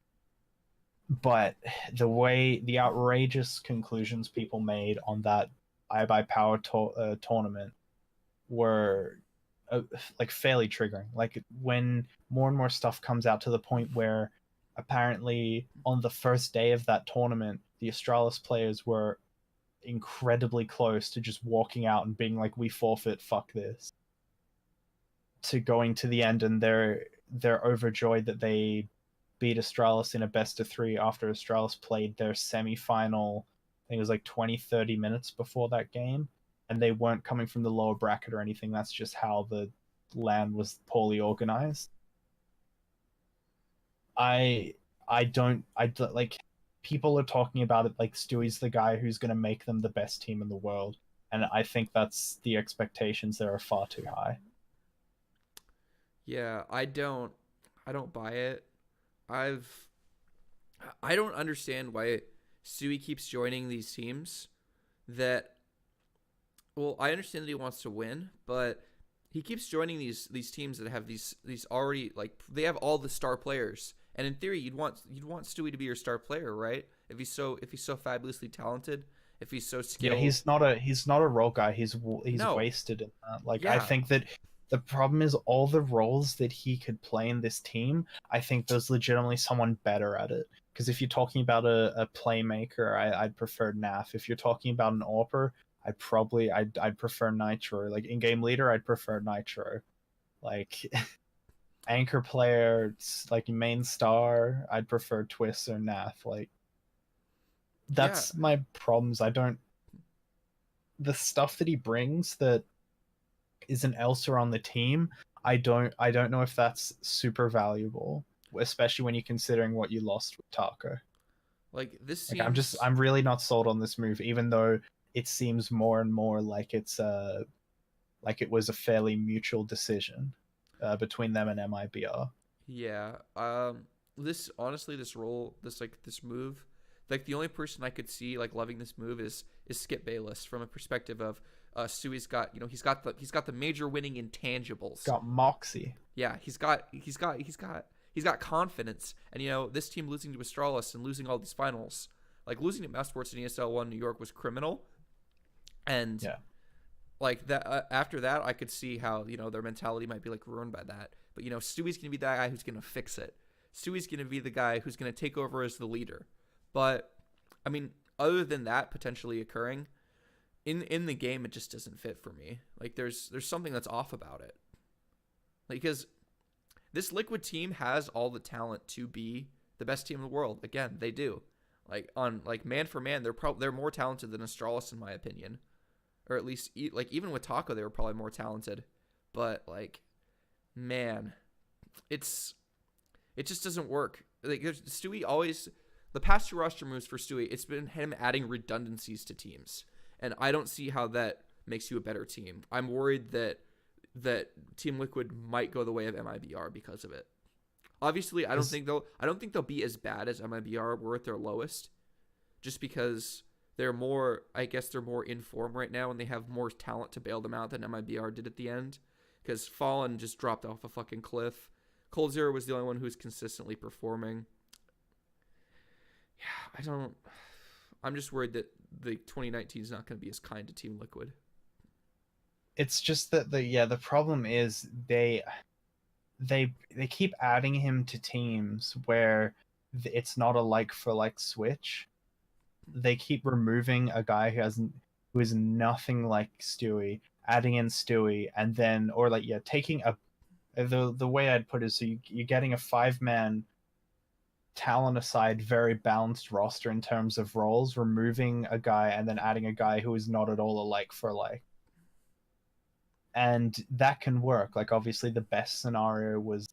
Speaker 2: But the outrageous conclusions people made on that iBuyPower tournament were uh, like fairly triggering. Like when more and more stuff comes out to the point where apparently on the first day of that tournament, the Astralis players were incredibly close to just walking out and being like, "We forfeit, fuck this," to going to the end, and they're overjoyed that they beat Astralis in a best of three after Astralis played their semi-final. I think it was like 20, 30 minutes before that game, and they weren't coming from the lower bracket or anything. That's just how the LAN was poorly organized. I don't like, people are talking about it like Stewie's the guy who's going to make them the best team in the world, and I think that's the expectations there are far too high.
Speaker 1: yeah, I don't buy it. I've I don't understand why Stewie keeps joining these teams that well, I understand that he wants to win, but he keeps joining these teams that have these already like they have all the star players. And in theory, you'd want Stewie to be your star player, right? If he's so fabulously talented, if he's so
Speaker 2: Yeah,
Speaker 1: skilled.
Speaker 2: he's not a role guy. He's
Speaker 1: No.
Speaker 2: wasted in that. Like I
Speaker 1: Yeah.
Speaker 2: think that the problem is all the roles that he could play in this team. I think there's legitimately someone better at it. Because if you're talking about a playmaker, I'd prefer NAF. If you're talking about an AWPer, I'd prefer Nitro. Like in game leader, I'd prefer Nitro. Like anchor player, like main star, I'd prefer Twist or NAF. Like
Speaker 1: Yeah.
Speaker 2: that's my problems. I don't the stuff that he brings that isn't elsewhere on the team. I don't know if that's super valuable, especially when you're considering what you lost with Taco.
Speaker 1: Like this
Speaker 2: Like
Speaker 1: seems
Speaker 2: I'm really not sold on this move, even though it seems more and more like it was a fairly mutual decision between them and MIBR.
Speaker 1: yeah. This honestly, this role, this move, like the only person I could see like loving this move is Skip Bayless from a perspective of Stewie's got he's got the major winning intangibles.
Speaker 2: Got Moxie.
Speaker 1: Yeah, he's got confidence, and this team losing to Astralis and losing all these finals, like losing to Mousesports and ESL1 New York was criminal, and
Speaker 2: Yeah.
Speaker 1: like that after that I could see how their mentality might be like ruined by that. But Stewie's gonna be that guy who's gonna fix it. Stewie's gonna be the guy who's gonna take over as the leader. But I mean, other than that potentially occurring in the game, it just doesn't fit for me. Like there's something that's off about it. Like, because this Liquid team has all the talent to be the best team in the world. Again, they do. Like on like man for man, they're more talented than Astralis in my opinion, or at least like even with Taco, they were probably more talented. But like, man, it just doesn't work. Like Stewie always the past two roster moves for Stewie, it's been him adding redundancies to teams, and I don't see how that makes you a better team. I'm worried that Team Liquid might go the way of MIBR because of it. Obviously, I don't think they'll be as bad as MIBR were at their lowest, just because they're more in form right now and they have more talent to bail them out than MIBR did at the end. Because Fallen just dropped off a fucking cliff. Cold Zero was the only one who's consistently performing. Yeah, I'm just worried that the 2019 is not going to be as kind to Team Liquid.
Speaker 2: It's just that the problem is they keep adding him to teams where it's not a like for like switch. They keep removing a guy who is nothing like Stewie, adding in Stewie, and then or like yeah, taking the way I'd put it is so you're getting a 5-man talent aside very balanced roster in terms of roles, removing a guy and then adding a guy who is not at all a like for like. and that can work. Like obviously the best scenario was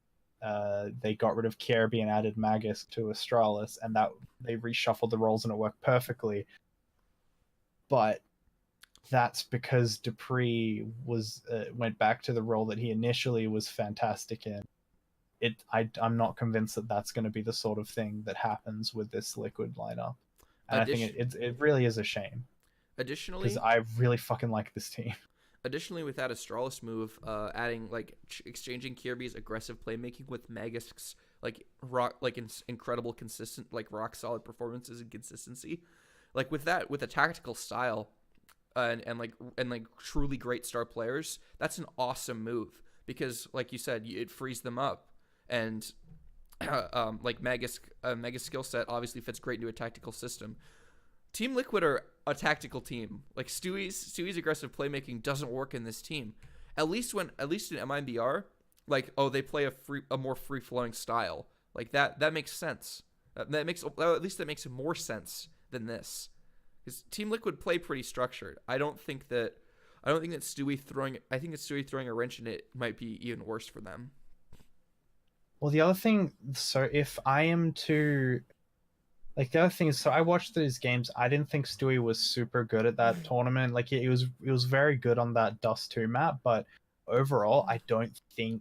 Speaker 2: they got rid of Kirby and added Magus to Astralis, and that they reshuffled the roles and it worked perfectly. But that's because Dupree was went back to the role that he initially was fantastic in. I'm not convinced that that's going to be the sort of thing that happens with this Liquid lineup, and I think it really is a shame.
Speaker 1: Additionally,
Speaker 2: because I really fucking like this team.
Speaker 1: Additionally, with that Astralis move, adding like exchanging Kirby's aggressive playmaking with Magic's like incredible consistent like rock solid performances and consistency, like with a tactical style, and like truly great star players, that's an awesome move because like you said, it frees them up, and like Magic's skill set obviously fits great into a tactical system. Team Liquid are a tactical team. Like Stewie's aggressive playmaking doesn't work in this team. At least in MIBR, like they play a more free flowing style. Like that makes sense. At least that makes more sense than this. Because Team Liquid play pretty structured. I don't think that Stewie throwing a wrench in it might be even worse for them.
Speaker 2: Well, the other thing, so if I am to like the other thing is, so I watched those games. I didn't think Stewie was super good at that tournament. Like he was very good on that Dust 2 map, but overall, I don't think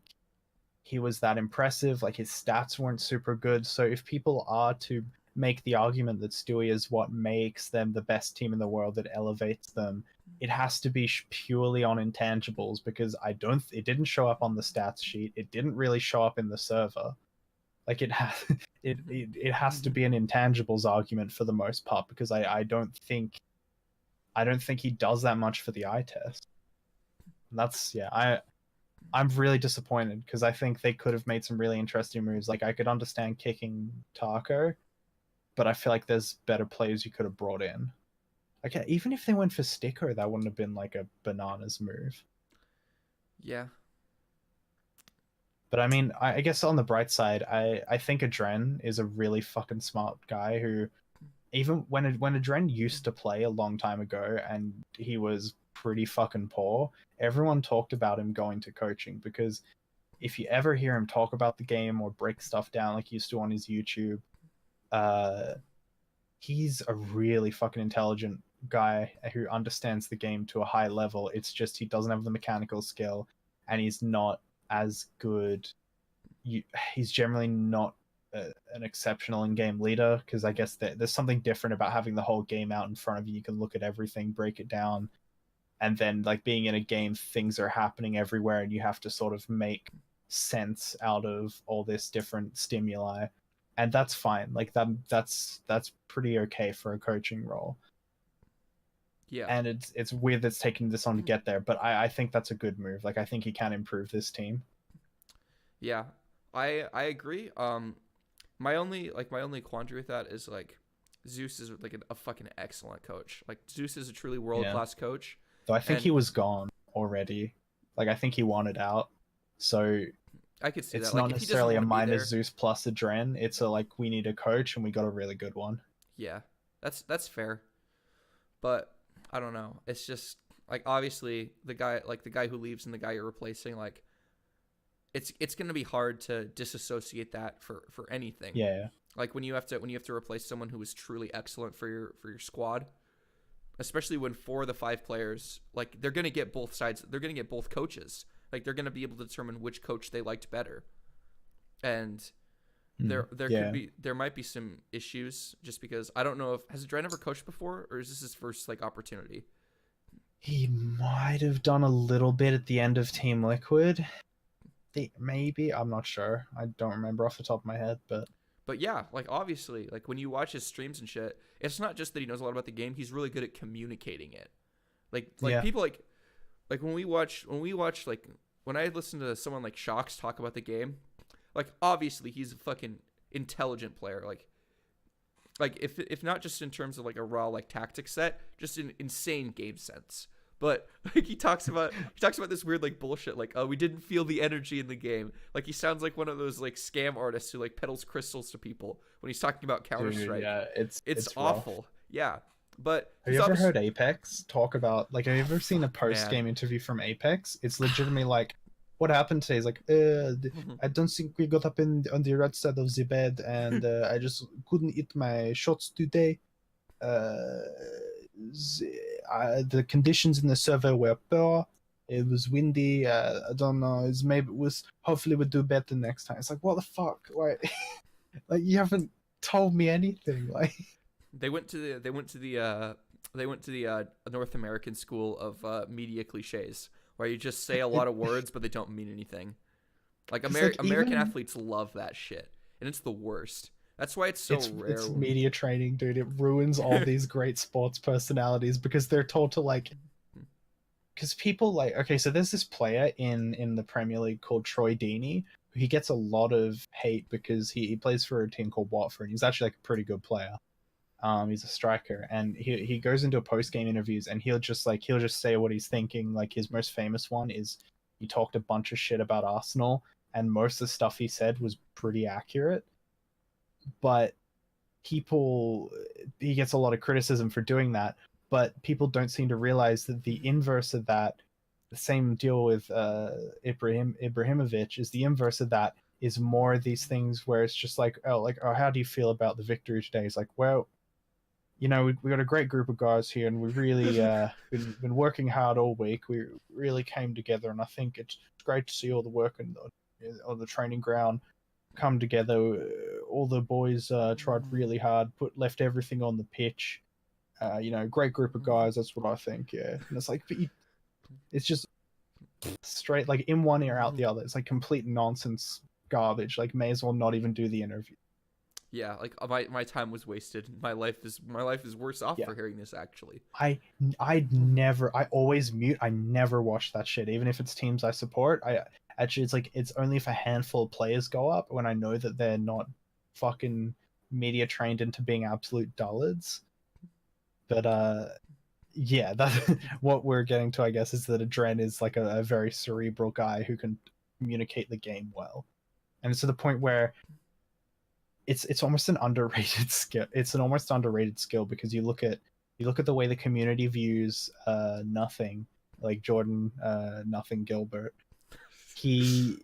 Speaker 2: he was that impressive. Like his stats weren't super good. So if people are to make the argument that Stewie is what makes them the best team in the world, that elevates them, it has to be purely on intangibles, because it didn't show up on the stats sheet. It didn't really show up in the server. Like it has to be an intangibles argument for the most part, because I don't think he does that much for the eye test. And that's I'm really disappointed, because I think they could have made some really interesting moves. Like I could understand kicking Taco, but I feel like there's better players you could have brought in. Like even if they went for Sticker, that wouldn't have been like a bananas move.
Speaker 1: Yeah.
Speaker 2: But I mean, I guess on the bright side, I think Adren is a really fucking smart guy who, even when Adren used to play a long time ago and he was pretty fucking poor, everyone talked about him going to coaching, because if you ever hear him talk about the game or break stuff down like he used to on his YouTube, he's a really fucking intelligent guy who understands the game to a high level. It's just he doesn't have the mechanical skill, and he's not as good. He's generally not an exceptional in-game leader, because I guess there's something different about having the whole game out in front of you. You can look at everything, break it down, and then like being in a game, things are happening everywhere and you have to sort of make sense out of all this different stimuli, and that's fine. Like that's pretty okay for a coaching role.
Speaker 1: Yeah.
Speaker 2: And it's weird that's taking this on to get there, but I think that's a good move. Like I think he can improve this team.
Speaker 1: Yeah, I agree. My only quandary with that is like Zeus is like a fucking excellent coach. Like Zeus is a truly world class coach.
Speaker 2: So I think he was gone already. Like I think he wanted out. So
Speaker 1: I could see
Speaker 2: it's
Speaker 1: that.
Speaker 2: not
Speaker 1: Like,
Speaker 2: necessarily a minus Zeus plus Adren. It's a like we need a coach and we got a really good one.
Speaker 1: Yeah, that's fair. But I don't know. It's just like obviously the guy who leaves and the guy you're replacing, like it's gonna be hard to disassociate that for anything.
Speaker 2: Yeah.
Speaker 1: Like when you have to replace someone who is truly excellent for your squad, especially when 4 of the 5 players, like they're gonna get both sides. They're gonna get both coaches. Like they're gonna be able to determine which coach they liked better, and there might be some issues just because I don't know if has Dren ever coached before, or is this his first like opportunity?
Speaker 2: He might have done a little bit at the end of Team Liquid. Maybe, I'm not sure. I don't remember off the top of my head,
Speaker 1: but yeah, like obviously, like when you watch his streams and shit, it's not just that he knows a lot about the game. He's really good at communicating it. Like people like when we watch like when I listen to someone like Shocks talk about the game, like obviously he's a fucking intelligent player. Like if not just in terms of like a raw like tactics set, just an insane game sense. But like he talks about this weird like bullshit like, oh, we didn't feel the energy in the game. Like he sounds like one of those like scam artists who like peddles crystals to people when he's talking about Counter-Strike.
Speaker 2: Yeah, it's
Speaker 1: awful. Yeah. But
Speaker 2: Have
Speaker 1: he's
Speaker 2: you ever
Speaker 1: obviously
Speaker 2: heard Apex talk about, like, have you ever seen a
Speaker 1: fuck, man.
Speaker 2: post-game interview from Apex? It's legitimately like, what happened today? Is like, I don't think we got up in on the right side of the bed, and I just couldn't hit my shots today. Uh, the conditions in the server were poor. It was windy. I don't know. It's maybe it was. Hopefully, we'll do better next time. It's like, what the fuck? Like, like you haven't told me anything. Like,
Speaker 1: They went to the North American school of media cliches, where you just say a lot of words but they don't mean anything. Like
Speaker 2: like
Speaker 1: American
Speaker 2: even
Speaker 1: athletes love that shit, and it's the worst. That's why it's so
Speaker 2: it's
Speaker 1: rare.
Speaker 2: media training, dude. It ruins all these great sports personalities because they're told to like. Because people like, okay, so there's this player in the Premier League called Troy Deeney. He gets a lot of hate because he plays for a team called Watford. He's actually like a pretty good player. He's a striker, and he goes into post game interviews, and he'll just say what he's thinking. Like his most famous one is he talked a bunch of shit about Arsenal, and most of the stuff he said was pretty accurate. But people, he gets a lot of criticism for doing that. But people don't seem to realize that the inverse of that, the same deal with Ibrahimovic, is the inverse of that is more of these things where it's just like, oh, how do you feel about the victory today? It's like, well, you know, we got a great group of guys here, and we really been working hard all week. We really came together, and I think it's great to see all the work on the training ground come together. All the boys tried really hard, left everything on the pitch. Great group of guys. That's what I think. Yeah, and it's like, it's just straight like in one ear out the other. It's like complete nonsense garbage. Like, may as well not even do the interview.
Speaker 1: Yeah, like my time was wasted. My life is worse off
Speaker 2: Yeah.
Speaker 1: for hearing this. Actually,
Speaker 2: I always mute. I never watch that shit, even if it's teams I support. I actually, it's like it's only if a handful of players go up when I know that they're not fucking media trained into being absolute dullards. But yeah, that what we're getting to, I guess, is that Adren is like a very cerebral guy who can communicate the game well, and it's to the point where it's almost an underrated skill. It's an almost underrated skill because you look at the way the community views nothing, like Jordan nothing Gilbert. He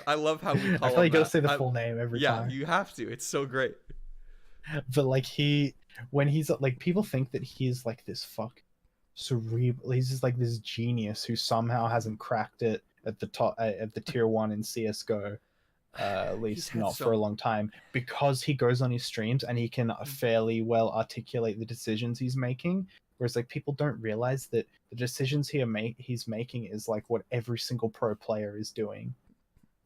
Speaker 1: I love how we
Speaker 2: I
Speaker 1: call
Speaker 2: feel like
Speaker 1: him
Speaker 2: you gotta
Speaker 1: that.
Speaker 2: say the full name every
Speaker 1: Yeah,
Speaker 2: time.
Speaker 1: you have to. It's so great.
Speaker 2: But like when he's like, people think that he's like this cerebral. He's just like this genius who somehow hasn't cracked it at the top at the tier 1 in CS:GO. At
Speaker 1: He's
Speaker 2: least
Speaker 1: had
Speaker 2: not for a
Speaker 1: so.
Speaker 2: long time, because he goes on his streams and he can fairly well articulate the decisions he's making. Whereas like people don't realize that the decisions he's making is like what every single pro player is doing.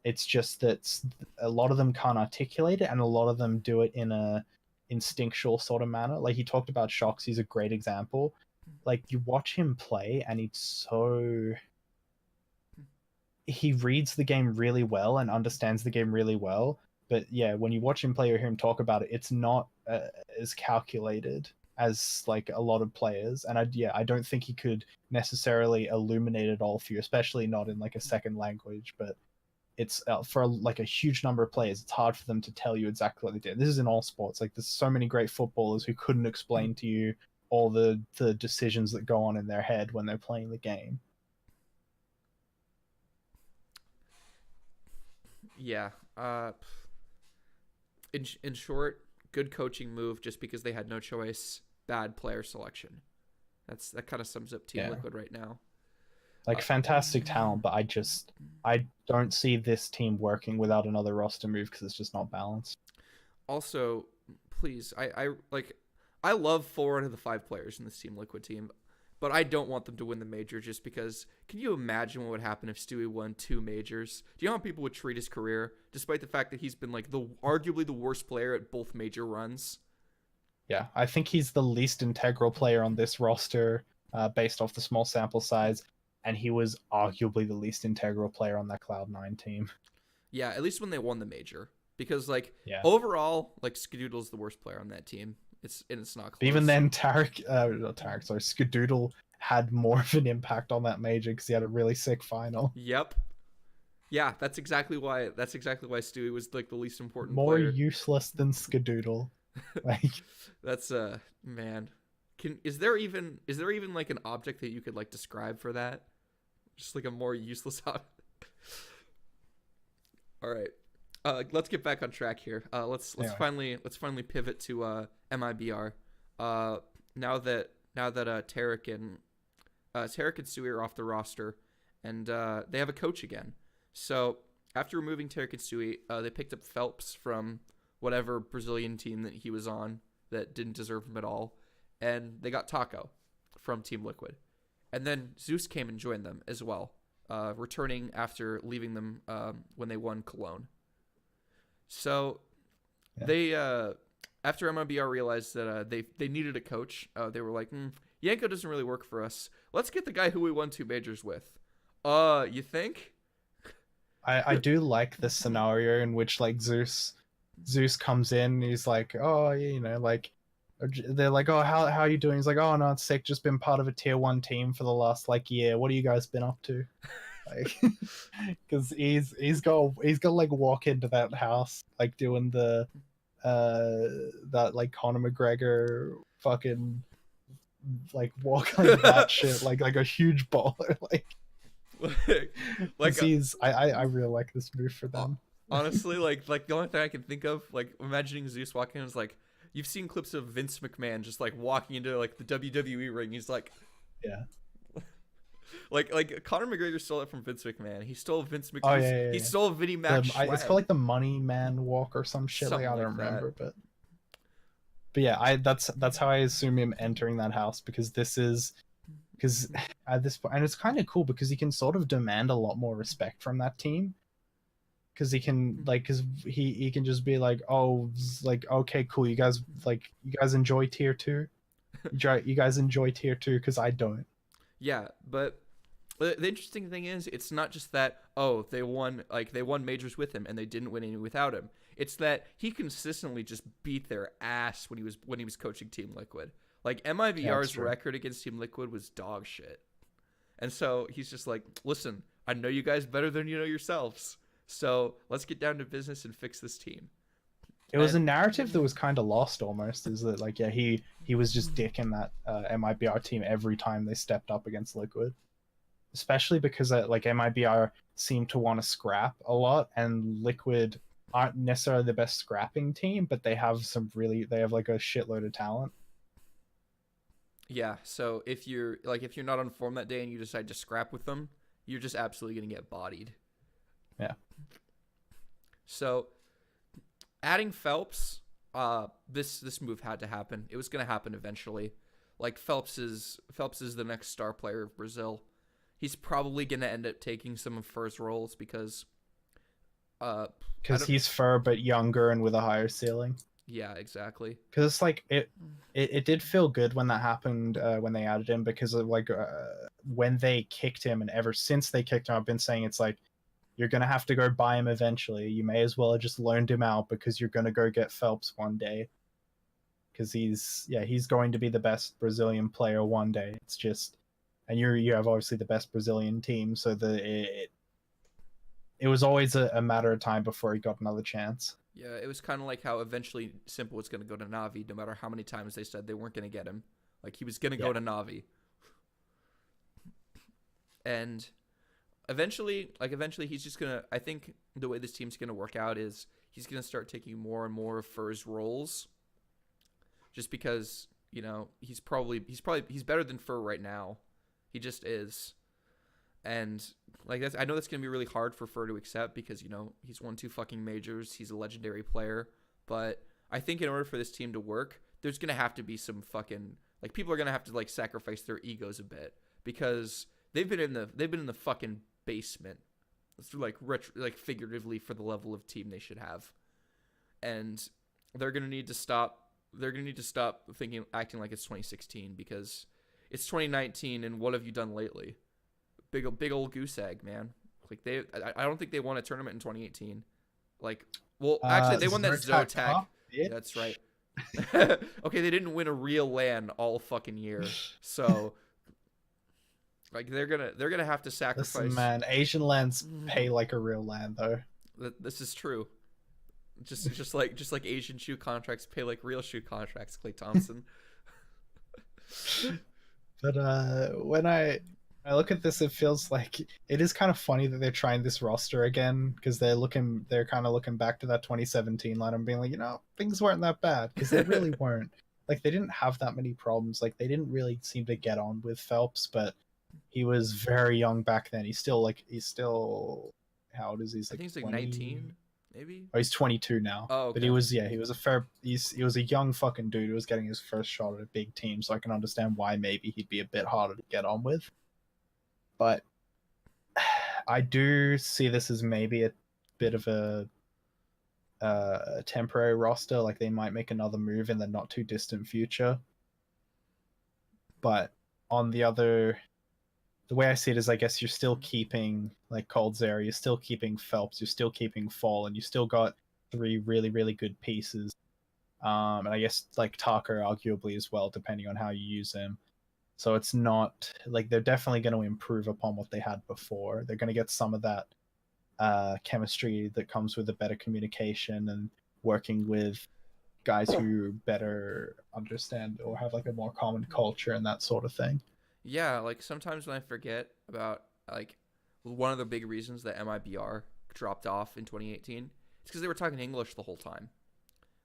Speaker 2: It's just that a lot of them can't articulate it, and a lot of them do it in a instinctual sort of manner. Like he talked about Shox, he's a great example. Like you watch him play, and he reads the game really well and understands the game really well. But yeah, when you watch him play or hear him talk about it, it's not as calculated as like a lot of players. And I don't think he could necessarily illuminate it all for you, especially not in like a second language. But it's for like a huge number of players, it's hard for them to tell you exactly what they did. This is in all sports. Like there's so many great footballers who couldn't explain to you all the decisions that go on in their head when they're playing the game.
Speaker 1: Yeah. In short, good coaching move just because they had no choice. Bad player selection. That kind of sums up Team Liquid right now.
Speaker 2: Like fantastic talent, but I don't see this team working without another roster move because it's just not balanced.
Speaker 1: Also, please, I love 4 out of the 5 players in this Team Liquid team, but I don't want them to win the major just because. Can you imagine what would happen if Stewie won 2 majors? Do you know how people would treat his career, despite the fact that he's been like arguably the worst player at both major runs?
Speaker 2: Yeah, I think he's the least integral player on this roster, based off the small sample size, and he was arguably the least integral player on that Cloud9 team.
Speaker 1: Yeah, at least when they won the major, because
Speaker 2: Yeah.
Speaker 1: overall, like Skadoodle's the worst player on that team. It's not close.
Speaker 2: But even then, Skadoodle had more of an impact on that major because he had a really sick final.
Speaker 1: Yep. Yeah, that's exactly why Stewie was like the least important
Speaker 2: more
Speaker 1: player.
Speaker 2: useless than Skadoodle. Like
Speaker 1: That's man. Is there even like an object that you could like describe for that? Just like a more useless object. All right. Let's get back on track here. Let's finally pivot to MIBR. Now that Tarek and Sui are off the roster, and they have a coach again. So after removing Tarek and Sui, they picked up Phelps from whatever Brazilian team that he was on that didn't deserve him at all, and they got Taco from Team Liquid, and then Zeus came and joined them as well, returning after leaving them when they won Cologne. So they after MIBR realized that they needed a coach, they were like, Yanko doesn't really work for us. Let's get the guy who we won 2 majors with. You think?
Speaker 2: I do like this scenario in which like Zeus comes in and he's like, oh, you know, like they're like, oh, how are you doing? He's like, oh no, it's sick, just been part of a tier 1 team for the last like year. What have you guys been up to? Like, because he's got like walk into that house like doing the that like Conor McGregor fucking like walk like that shit like a huge baller like I really like this move for them.
Speaker 1: Honestly, like the only thing I can think of, like imagining Zeus walking in is like, you've seen clips of Vince McMahon just like walking into like the WWE ring. He's like,
Speaker 2: yeah.
Speaker 1: Like Conor McGregor stole it from Vince McMahon. He stole Vince McMahon.
Speaker 2: Oh, yeah.
Speaker 1: He stole Vinnie Mac.
Speaker 2: It's called like the Money Man Walk or some shit. Like I don't remember, but yeah, that's how I assume him entering that house, because at this point, and it's kind of cool because he can sort of demand a lot more respect from that team. Because he can he can just be like, oh, like, okay, cool, you guys enjoy tier 2, you guys enjoy tier 2 because I don't.
Speaker 1: Yeah, but the interesting thing is, it's not just that, oh, they won majors with him and they didn't win any without him. It's that he consistently just beat their ass when he was coaching Team Liquid. Like MIBR's record against Team Liquid was dog shit, and so he's just like, listen, I know you guys better than you know yourselves. So let's get down to business and fix this team.
Speaker 2: It was a narrative that was kind of lost almost, is that like, yeah, he was just dicking that MIBR team every time they stepped up against Liquid, especially because like MIBR seemed to want to scrap a lot, and Liquid aren't necessarily the best scrapping team, but they have like a shitload of talent.
Speaker 1: Yeah, so if you're not on form that day and you decide to scrap with them, you're just absolutely gonna get bodied.
Speaker 2: Yeah.
Speaker 1: So, adding Phelps, this move had to happen. It was going to happen eventually. Like Phelps is the next star player of Brazil. He's probably going to end up taking some of Fur's roles because
Speaker 2: he's Fur but younger and with a higher ceiling.
Speaker 1: Yeah, exactly.
Speaker 2: Because it's like it did feel good when that happened, when they added him, because of like when they kicked him, and ever since they kicked him, I've been saying it's like, you're going to have to go buy him eventually. You may as well have just loaned him out, because you're going to go get Phelps one day. Because he's going to be the best Brazilian player one day. It's just, and you have obviously the best Brazilian team, so it was always a matter of time before he got another chance.
Speaker 1: Yeah, it was kind of like how eventually Simple was going to go to Navi, no matter how many times they said they weren't going to get him. Like, he was going to go to Navi. And eventually he's just gonna, I think the way this team's gonna work out is he's gonna start taking more and more of Fur's roles, just because, you know, he's better than Fur right now. He just is. And like, I know that's gonna be really hard for Fur to accept, because, you know, he's won 2 fucking majors, he's a legendary player, but I think in order for this team to work, there's gonna have to be some fucking, like, people are gonna have to like sacrifice their egos a bit, because they've been in the fucking basement, like figuratively, for the level of team they should have, and they're gonna need to stop acting like it's 2016, because it's 2019, and what have you done lately? Big old goose egg, man. Like, I don't think they won a tournament in 2018. Like, well, actually they won that Zotac. Yeah, that's right. Okay, they didn't win a real LAN all fucking year, so like, they're gonna have to sacrifice.
Speaker 2: Listen, man, Asian LANs pay like a real LAN, though.
Speaker 1: This is true. Just like Asian shoe contracts pay like real shoe contracts, Klay Thompson.
Speaker 2: But when I look at this, it feels like it is kind of funny that they're trying this roster again because they're kind of looking back to that 2017 line and being like, things weren't that bad because they really weren't. Like they didn't have that many problems. Like they didn't really seem to get on with Phelps, but he was very young back then. He's still how old is he? He's
Speaker 1: I
Speaker 2: like
Speaker 1: think he's like
Speaker 2: 20.
Speaker 1: 19, maybe.
Speaker 2: Oh, he's 22 now.
Speaker 1: Oh,
Speaker 2: But
Speaker 1: okay.
Speaker 2: he was a he was a young fucking dude who was getting his first shot at a big team, so I can understand why maybe he'd be a bit harder to get on with. But I do see this as maybe a bit of a temporary roster. Like they might make another move in the not too distant future. But on the way I see it is, I guess you're still keeping like Coldzera, you're still keeping Phelps, you're still keeping Fall, and you still got three really, really good pieces. And I guess like Tucker arguably as well, depending on how you use him. So it's not like they're definitely going to improve upon what they had before. They're going to get some of that chemistry that comes with a better communication and working with guys who better understand or have like a more common culture and that sort of thing.
Speaker 1: Yeah, like sometimes when I forget about like one of the big reasons that MIBR dropped off in 2018, it's because they were talking English the whole time.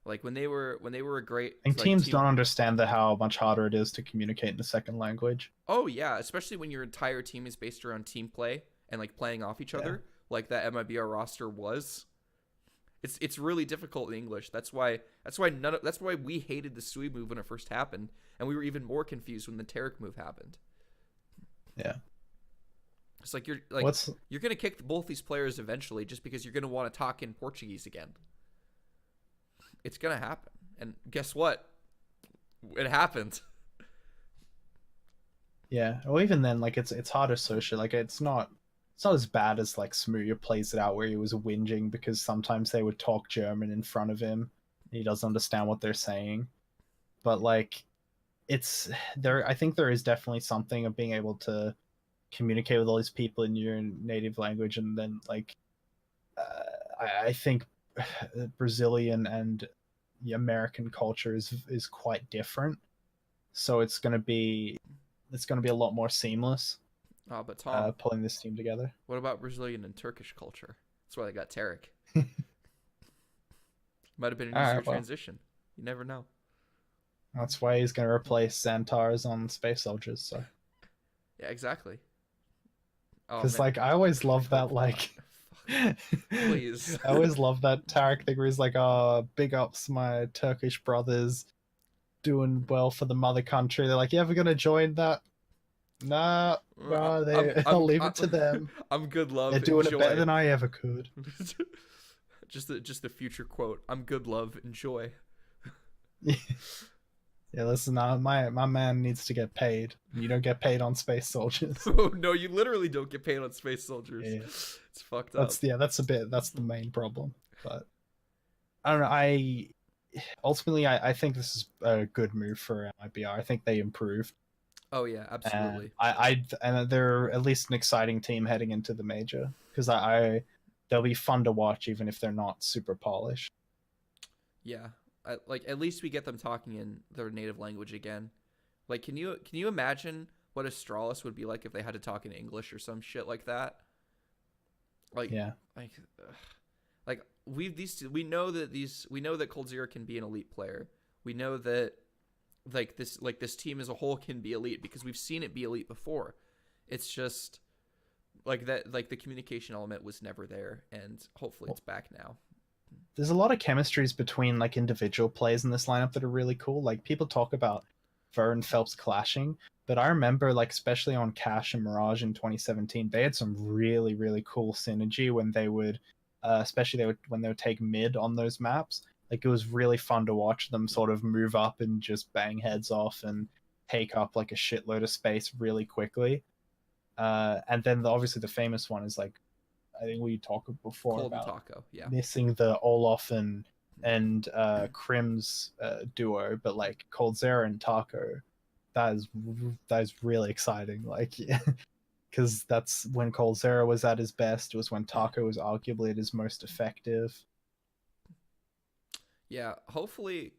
Speaker 1: Like when they were a great
Speaker 2: And
Speaker 1: like
Speaker 2: teams
Speaker 1: team.
Speaker 2: don't understand how much harder it is to communicate in a second language.
Speaker 1: Oh yeah, especially when your entire team is based around team play and like playing off each
Speaker 2: Yeah.
Speaker 1: other, like that MIBR roster was. It's really difficult in English. That's why we hated the Sui move when it first happened, and we were even more confused when the Tarek move happened.
Speaker 2: Yeah.
Speaker 1: It's like
Speaker 2: What's
Speaker 1: you're gonna kick both these players eventually, just because you're gonna want to talk in Portuguese again. It's gonna happen, and guess what? It happened.
Speaker 2: Yeah, or even then, like it's hard to social. Like it's not as bad as like Smooya plays it out where he was whinging because sometimes they would talk German in front of him and he doesn't understand what they're saying. But like it's there. I think there is definitely something of being able to communicate with all these people in your native language, and then like I think Brazilian and the American culture is quite different. So it's gonna be a lot more seamless
Speaker 1: Oh, but Tom,
Speaker 2: pulling this team together.
Speaker 1: what about Brazilian and Turkish culture? That's why they got Tarek. Might have been an
Speaker 2: All
Speaker 1: easier
Speaker 2: right, well,
Speaker 1: transition. You never know.
Speaker 2: that's why he's gonna replace Xantars on Space Soldiers. So,
Speaker 1: Yeah, exactly. Oh
Speaker 2: because
Speaker 1: man,
Speaker 2: like I always
Speaker 1: I
Speaker 2: love that
Speaker 1: hope not.
Speaker 2: like.
Speaker 1: Fuck.
Speaker 2: I
Speaker 1: Please.
Speaker 2: always love that Tarek thing where he's like, "Oh, big ups my Turkish brothers doing well for the mother country." They're like, "You ever gonna join that?" Nah, nah, I'll leave it to them.
Speaker 1: I'm good
Speaker 2: They're
Speaker 1: love,
Speaker 2: doing it better
Speaker 1: enjoy.
Speaker 2: than I ever could.
Speaker 1: Just the future quote. I'm good love, enjoy.
Speaker 2: Yeah, listen, my man needs to get paid. You don't get paid on Space Soldiers.
Speaker 1: Oh no, you literally don't get paid on space soldiers.
Speaker 2: Yeah,
Speaker 1: It's fucked up.
Speaker 2: that's the main problem. But I don't know. I think this is a good move for MIBR. I think they improved,
Speaker 1: Oh yeah,
Speaker 2: and
Speaker 1: absolutely.
Speaker 2: and they're at least an exciting team heading into the major because they'll be fun to watch even if they're not super polished.
Speaker 1: Yeah. Like at least we get them talking in their native language again. Like can you imagine what Astralis would be like if they had to talk in English or some shit like that? Like
Speaker 2: Yeah,
Speaker 1: like ugh. Like we know that Cold Zero can be an elite player. We know that this team as a whole can be elite because we've seen it be elite before. It's just like that like the communication element was never there, and hopefully it's back now.
Speaker 2: there's a lot of chemistries between like individual plays in this lineup that are really cool. Like people talk about Ver and Phelps clashing, but I remember like especially on Cash and Mirage in 2017, they had some really really cool synergy when they would, especially when they would take mid on those maps. Like it was really fun to watch them sort of move up and just bang heads off and take up like a shitload of space really quickly. And then obviously the famous one is like I think we talked before
Speaker 1: Cold and
Speaker 2: about
Speaker 1: Taco, yeah.
Speaker 2: missing the Olaf and Krim's duo, but like Coldzera and Taco, that is really exciting. Like, because that's when Coldzera was at his best. It was when Taco was arguably at his most effective.
Speaker 1: Yeah, hopefully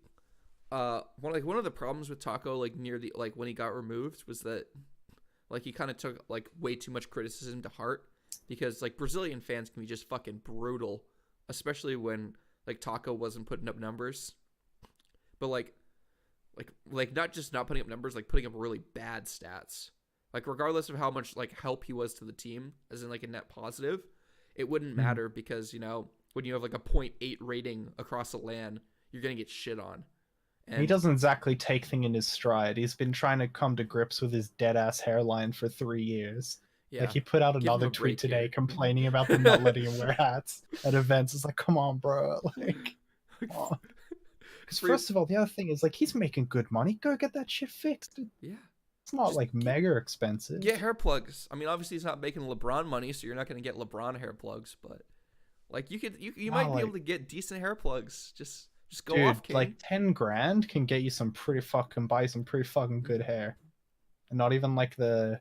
Speaker 1: one of the problems with Taco, like near the like when he got removed, was that like he kind of took like way too much criticism to heart, because like Brazilian fans can be just fucking brutal, especially when like Taco wasn't putting up numbers, but like not just not putting up numbers, like putting up really bad stats. Like regardless of how much like help he was to the team, as in like a net positive, it wouldn't matter, because when you have like a .8 rating across the LAN, you're gonna get shit on.
Speaker 2: And he doesn't exactly take things in his stride. He's been trying to come to grips with his dead ass hairline for 3 years.
Speaker 1: Yeah,
Speaker 2: like he put out another tweet today complaining about them not letting him wear hats at events. It's like, come on, bro. Like, come on. Because first of all, the other thing is like he's making good money. Go get that shit fixed.
Speaker 1: Yeah.
Speaker 2: It's not like mega expensive.
Speaker 1: Get hair plugs. I mean, obviously he's not making LeBron money, so you're not going to get LeBron hair plugs, but like you might be able to get decent hair plugs. Just go off, King.
Speaker 2: Like 10 grand can get you buy some pretty fucking good hair. And not even like there's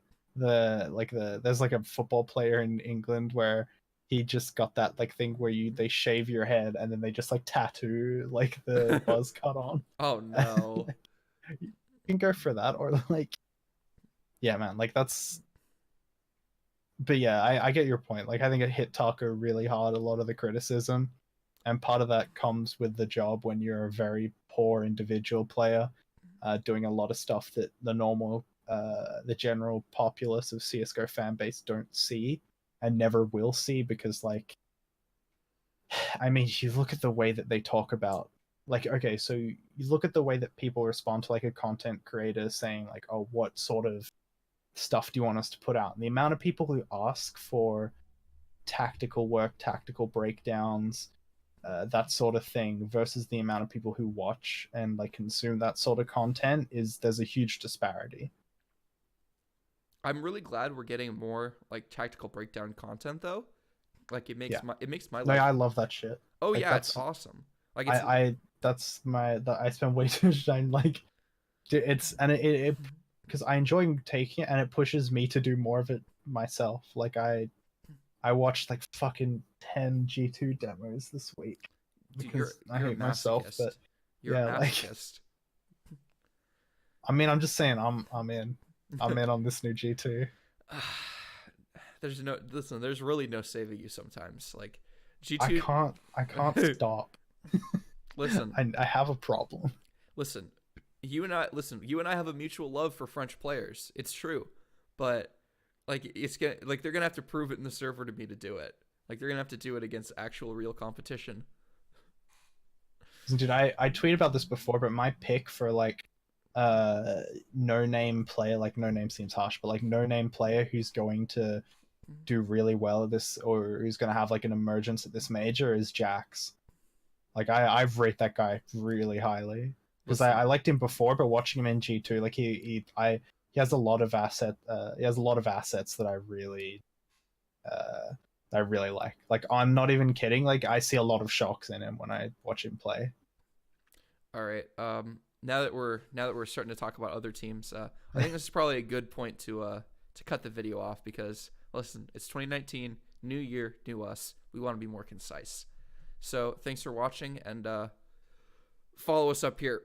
Speaker 2: like a football player in England where he just got that like thing where they shave your head and then they just like tattoo like the buzz cut on.
Speaker 1: Oh no.
Speaker 2: You can go for that, or like, yeah, man, like that's. But yeah, I get your point. Like I think it hit Taco really hard, a lot of the criticism, and part of that comes with the job when you're a very poor individual player, doing a lot of stuff that the general populace of CSGO fan base don't see and never will see, because like, I mean, you look at the way that they talk about, like, okay, so you look at the way that people respond to like a content creator saying like, oh, what sort of stuff do you want us to put out? And the amount of people who ask for tactical work, tactical breakdowns, that sort of thing, versus the amount of people who watch and like consume that sort of content, there's a huge disparity.
Speaker 1: I'm really glad we're getting more like tactical breakdown content though. Like it makes my life.
Speaker 2: Like, I love that shit.
Speaker 1: Oh like, yeah, it's awesome. Like it's...
Speaker 2: I spend way too much time like, it's and it because I enjoy taking it, and it pushes me to do more of it myself. Like I watched like fucking 10 G2 demos this week because I hate myself, but
Speaker 1: you're a masochist.
Speaker 2: Like, I mean, I'm just saying, I'm in on this new G2.
Speaker 1: There's really no saving you sometimes. Like G2,
Speaker 2: I can't stop.
Speaker 1: Listen,
Speaker 2: I have a problem.
Speaker 1: Listen, you and I have a mutual love for French players. It's true, but like they're gonna have to prove it in the server to me to do it. Like they're gonna have to do it against actual real competition.
Speaker 2: Dude, I tweeted about this before, but my pick for like no name player, like no name seems harsh, but like no name player who's going to do really well at this, or who's going to have like an emergence at this major, is Jax. Like I've rated that guy really highly because I liked him before, but watching him in G2, like he has a lot of assets that I really like. Like I'm not even kidding. Like I see a lot of shocks in him when I watch him play.
Speaker 1: All right. Now that we're starting to talk about other teams, I think this is probably a good point to cut the video off, because listen, it's 2019, new year, new us. We want to be more concise. So thanks for watching, and follow us up here.